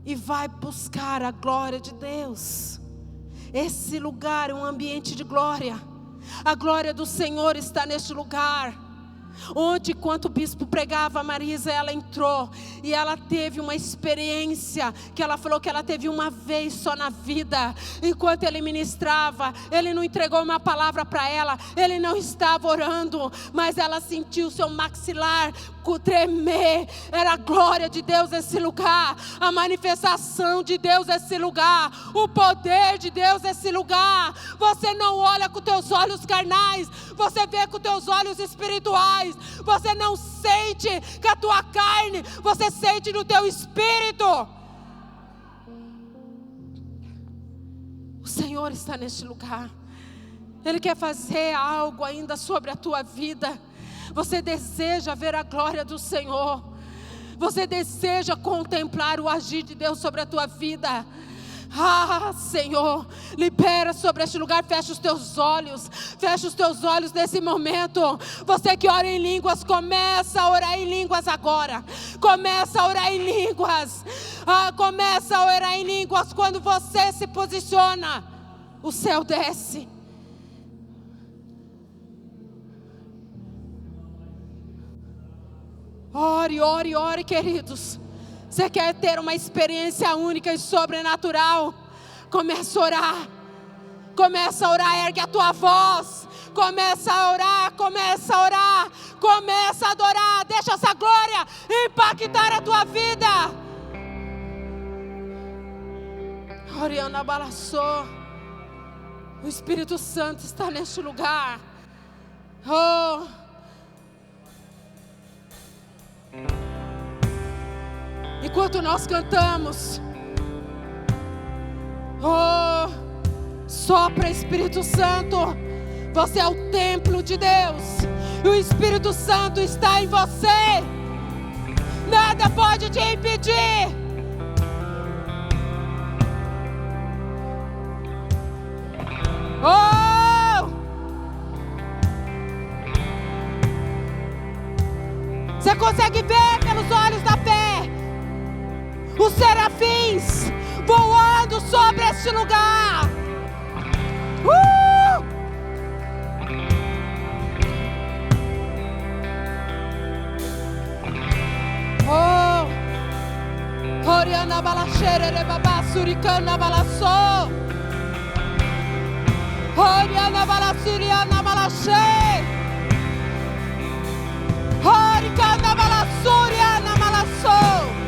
e vai buscar a glória de Deus. Esse lugar é um ambiente de glória. A glória do Senhor está neste lugar. Ontem, enquanto o bispo pregava, a Marisa, ela entrou e ela teve uma experiência que ela falou que ela teve uma vez só na vida. Enquanto ele ministrava, ele não entregou uma palavra para ela, ele não estava orando, mas ela sentiu seu maxilar tremer. Era a glória de Deus nesse lugar, a manifestação de Deus nesse lugar, o poder de Deus nesse lugar. Você não olha com teus olhos carnais, você vê com teus olhos espirituais. Você não sente com a tua carne, você sente no teu espírito. O Senhor está neste lugar. Ele quer fazer algo ainda sobre a tua vida. Você deseja ver a glória do Senhor. Você deseja contemplar o agir de Deus sobre a tua vida. Ah, Senhor, libera sobre este lugar. Fecha os teus olhos. Fecha os teus olhos nesse momento. Você que ora em línguas, começa a orar em línguas agora. Começa a orar em línguas. Começa a orar em línguas. Quando você se posiciona, o céu desce. Ore, ore, ore, queridos. Você quer ter uma experiência única e sobrenatural? Começa a orar. Começa a orar, ergue a tua voz. Começa a orar, começa a orar. Começa a adorar. Deixa essa glória impactar a tua vida. Oriana Balassou. O Espírito Santo está neste lugar. Oh. Enquanto nós cantamos, oh, sopra Espírito Santo. Você é o templo de Deus e o Espírito Santo está em você. Nada pode te impedir. Oh! Você consegue ver pelos olhos da fé os serafins voando sobre este lugar. Oh, Oriana Balachere Rebaba Suricana Balassou. Oriana Balassuriana Balache. Oricana Balassuriana Malassou.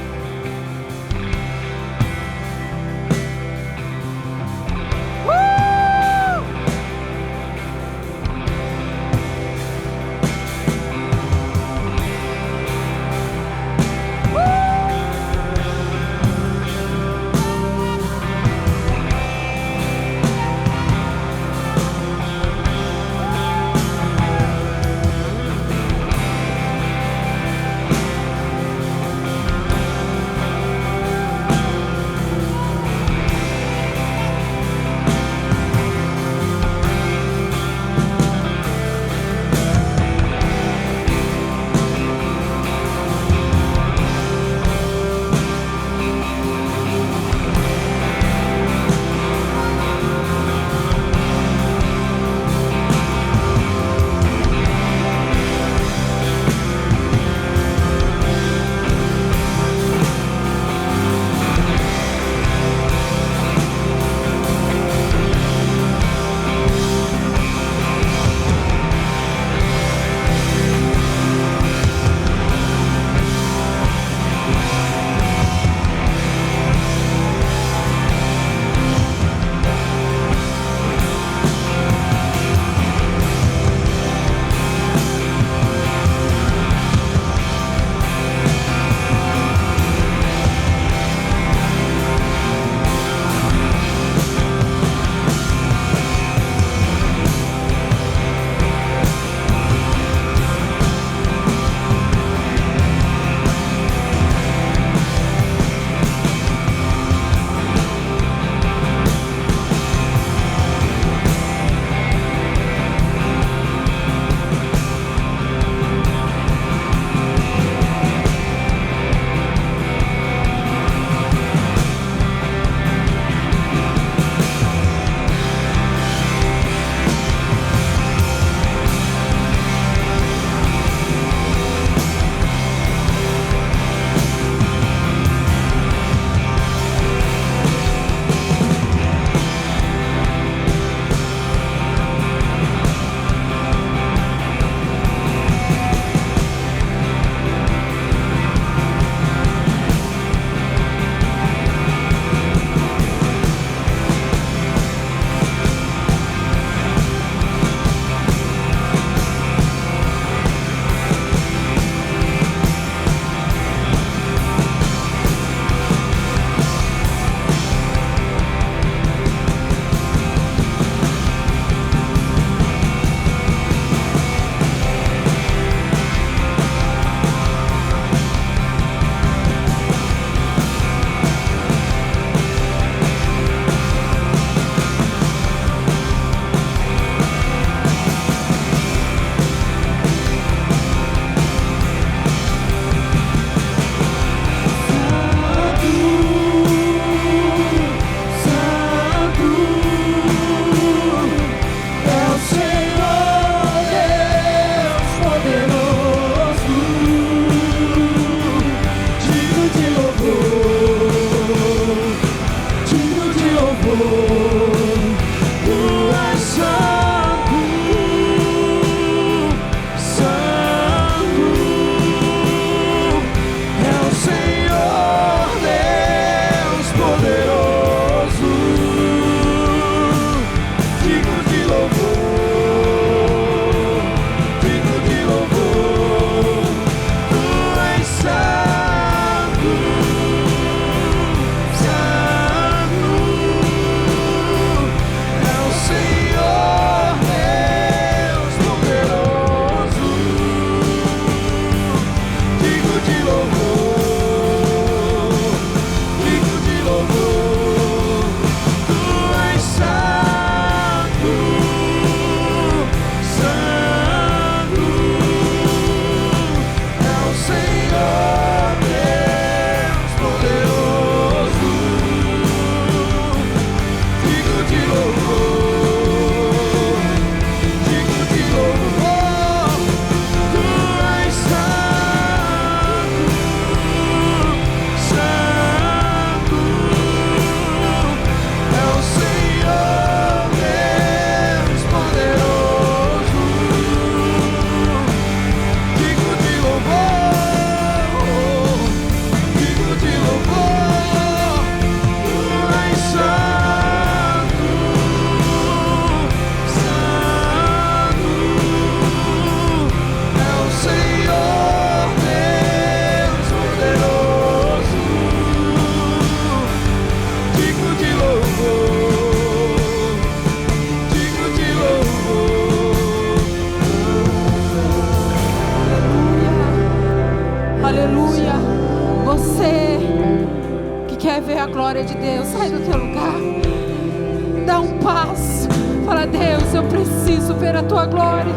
paz. Fala: Deus, eu preciso ver a tua glória.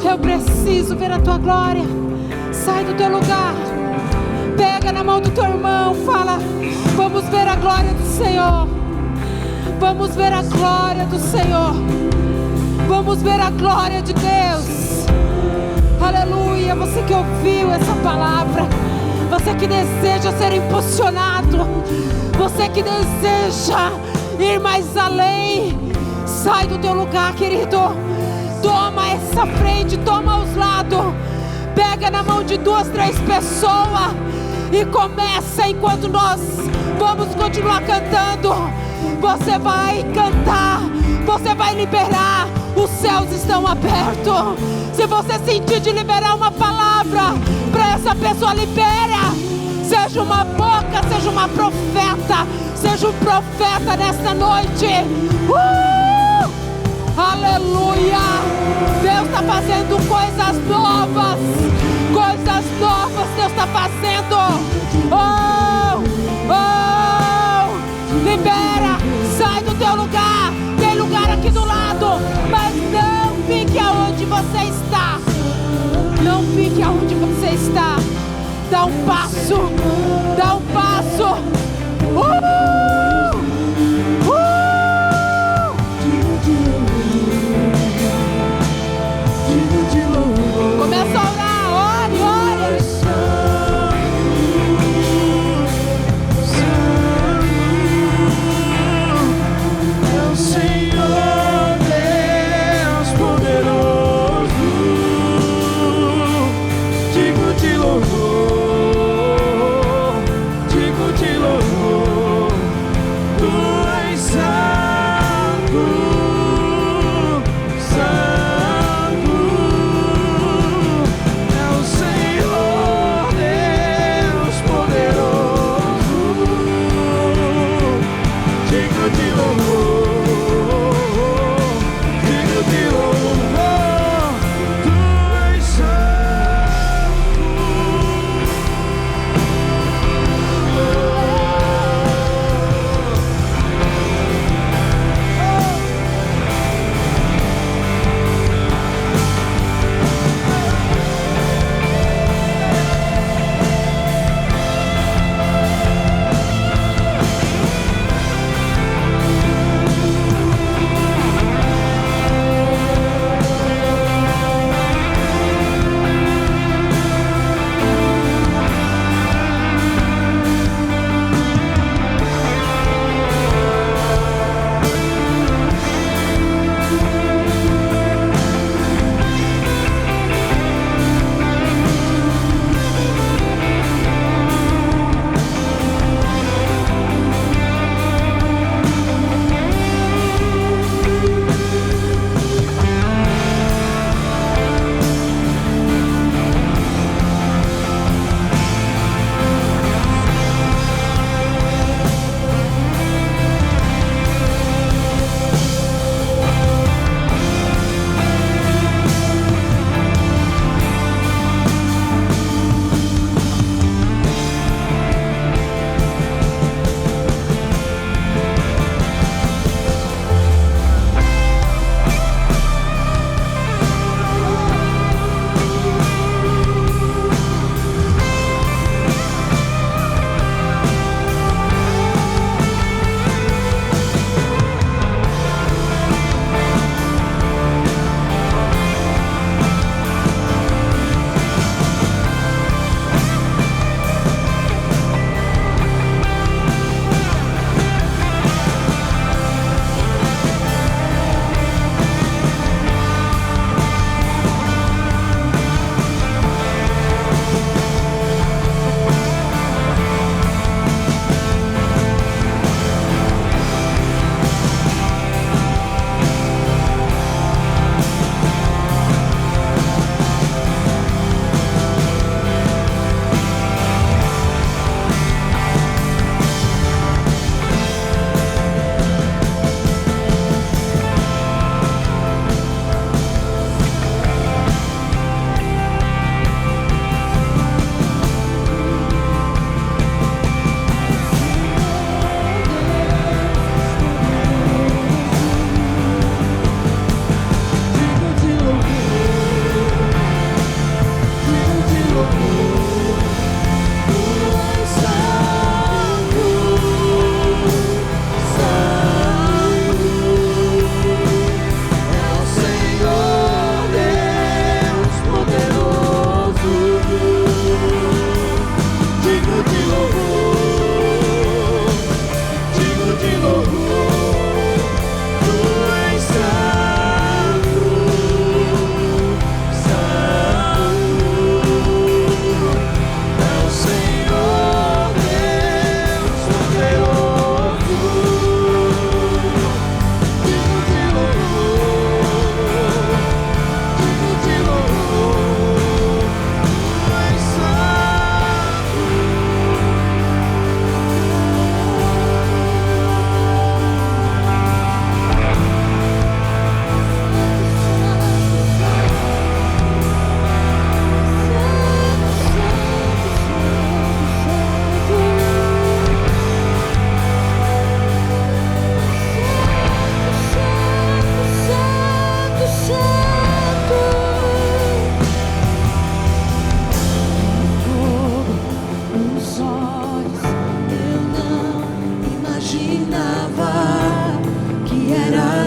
Eu preciso ver a tua glória. Sai do teu lugar. Pega na mão do teu irmão. Fala: vamos ver a glória do Senhor. Vamos ver a glória do Senhor. Vamos ver a glória de Deus. Aleluia. Você que ouviu essa palavra, você que deseja ser impulsionado, você que deseja ir mais além, sai do teu lugar, querido. Toma essa frente, toma os lados. Pega na mão de 2, 3 pessoas e começa. Enquanto nós vamos continuar cantando, você vai cantar, você vai liberar. Os céus estão abertos. Se você sentir de liberar uma palavra para essa pessoa, libera. Seja uma boca, seja uma profeta, seja um profeta nesta noite. Aleluia. Deus está fazendo coisas novas. Coisas novas Deus está fazendo. Libera. Sai do teu lugar. Tem lugar aqui do lado, mas não fique aonde você está. Não fique aonde você está. Dá um passo. Dá um passo. Começa a orar. Ore, ore.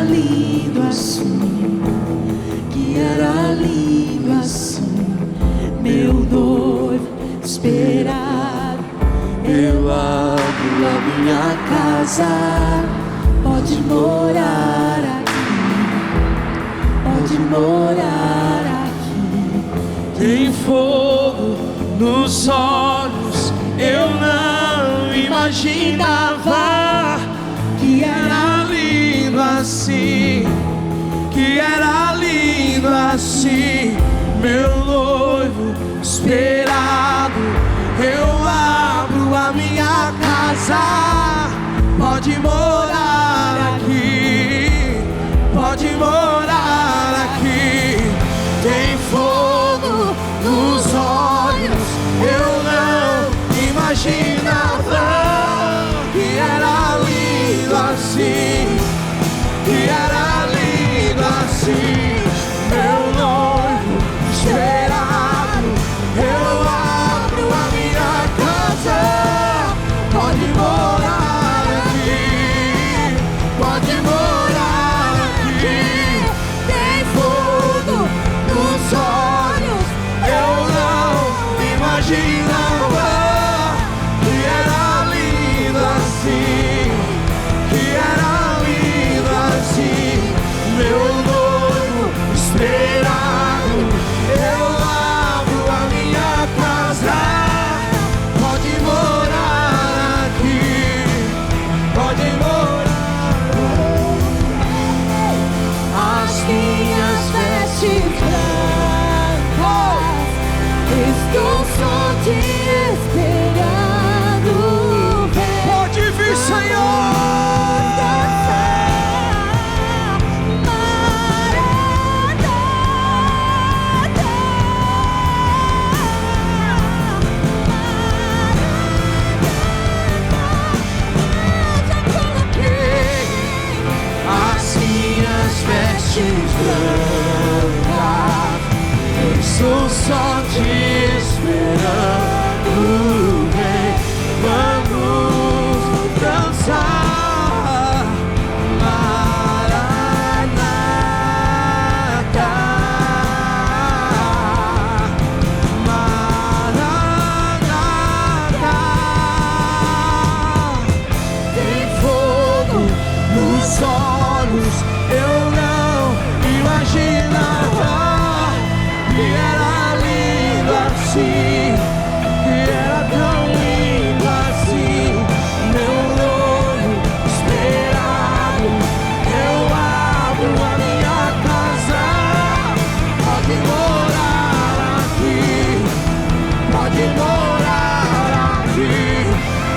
lindo assim, que era lindo assim, meu noivo esperado. Eu abro a minha casa, pode morar aqui, pode morar aqui. Tem fogo nos olhos, eu não imaginava que era lindo assim, que era lindo assim, meu noivo esperado. Eu abro a minha casa, pode morar aqui, pode morar aqui. Tem fogo nos olhos, eu não imaginava que era lindo assim, que era lindo assim, meu noivo esperado. Eu abro a minha casa, pode morar aqui, pode morar aqui. Tem fogo nos olhos, eu não imaginava que era lindo assim, que era lindo assim, meu noivo esperado. Eu abro a minha casa, pode morar aqui, pode morar. As minhas vestes brancas, estou só te esperando. Pode vir, Senhor. Vestes brancas, eu estou só te esperando. Vem, vamos dançar. Maranata, Maranata. Tem fogo nos olhos, eu não imaginava que era lindo assim, que era tão lindo assim, meu noivo esperado. Eu abro a minha casa, pode morar aqui, pode morar aqui.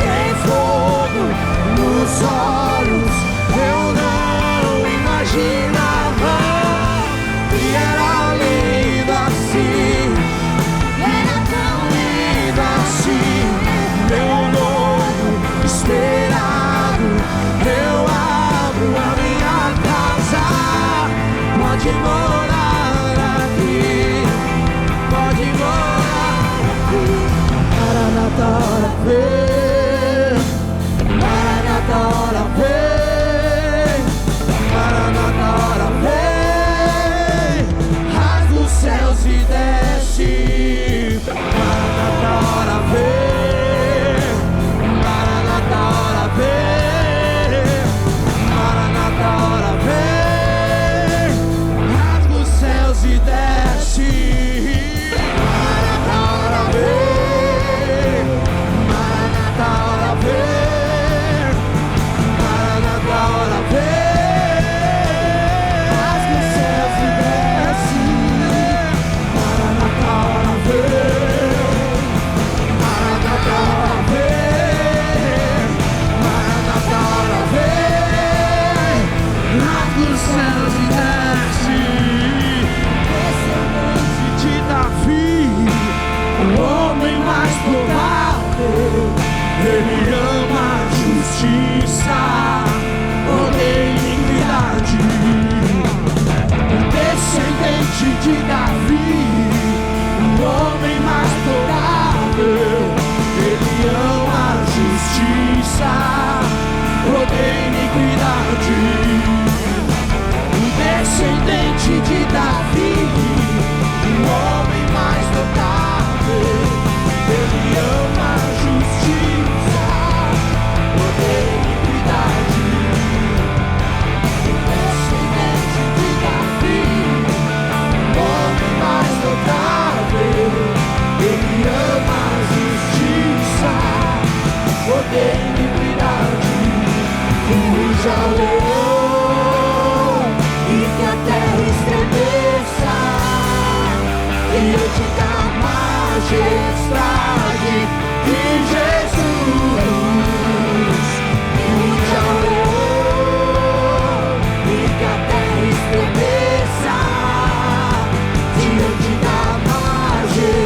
Tem fogo nos olhos, eu não imaginava que era lindo assim, era tão lindo assim, meu noivo esperado. Eu abro a minha casa, pode morar aqui, pode morar aqui. Maranata, hora vem, Maranata, hora vem, Maranata, hora vem, rasga os céus e desce. Maranata, hora vem, Maranata, hora vem, Maranata, hora vem, rasga os céus e desce. Maranata, hora vem, Maranata, hora vem, Maranata, hora vem, rasga os céus e desce. Maranata, hora vem, Maranata, hora vem, Maranata, hora vem, rasga os céus e desce. Descendente de Davi, o homem mais provável, ele ama a justiça, odeia iniquidade. Descendente de Davi, o homem mais provável, ele ama a justiça, odeia iniquidade. estremeça diante da majestade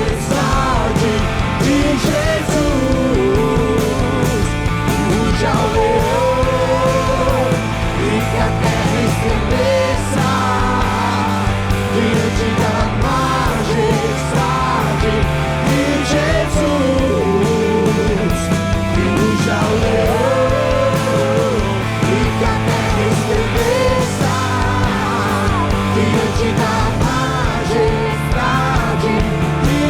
de Jesus. Ruja o leão e que a terra estremeça diante da majestade de Jesus. Ruja o leão e que a terra estremeça diante da majestade de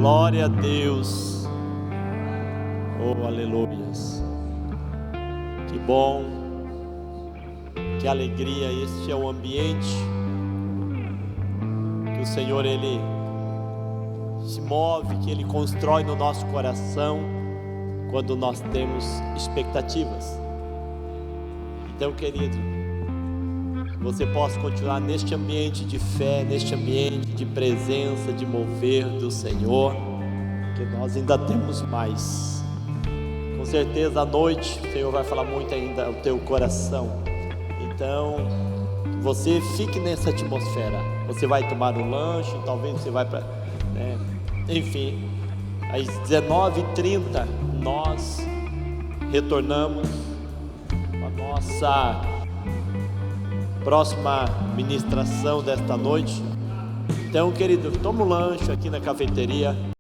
Glória a Deus. Oh, aleluias. Que bom, que alegria. Este é o ambiente que o Senhor, Ele se move, que Ele constrói no nosso coração quando nós temos expectativas. Então, querido, que você possa continuar neste ambiente de fé, neste ambiente de presença, de mover do Senhor, que nós ainda temos mais. Com certeza à noite o Senhor vai falar muito ainda ao teu coração. Então, você fique nessa atmosfera. Você vai tomar um lanche, talvez você vai para, enfim, às 19h30 nós retornamos a nossa próxima ministração desta noite. Então, querido, toma um lanche aqui na cafeteria.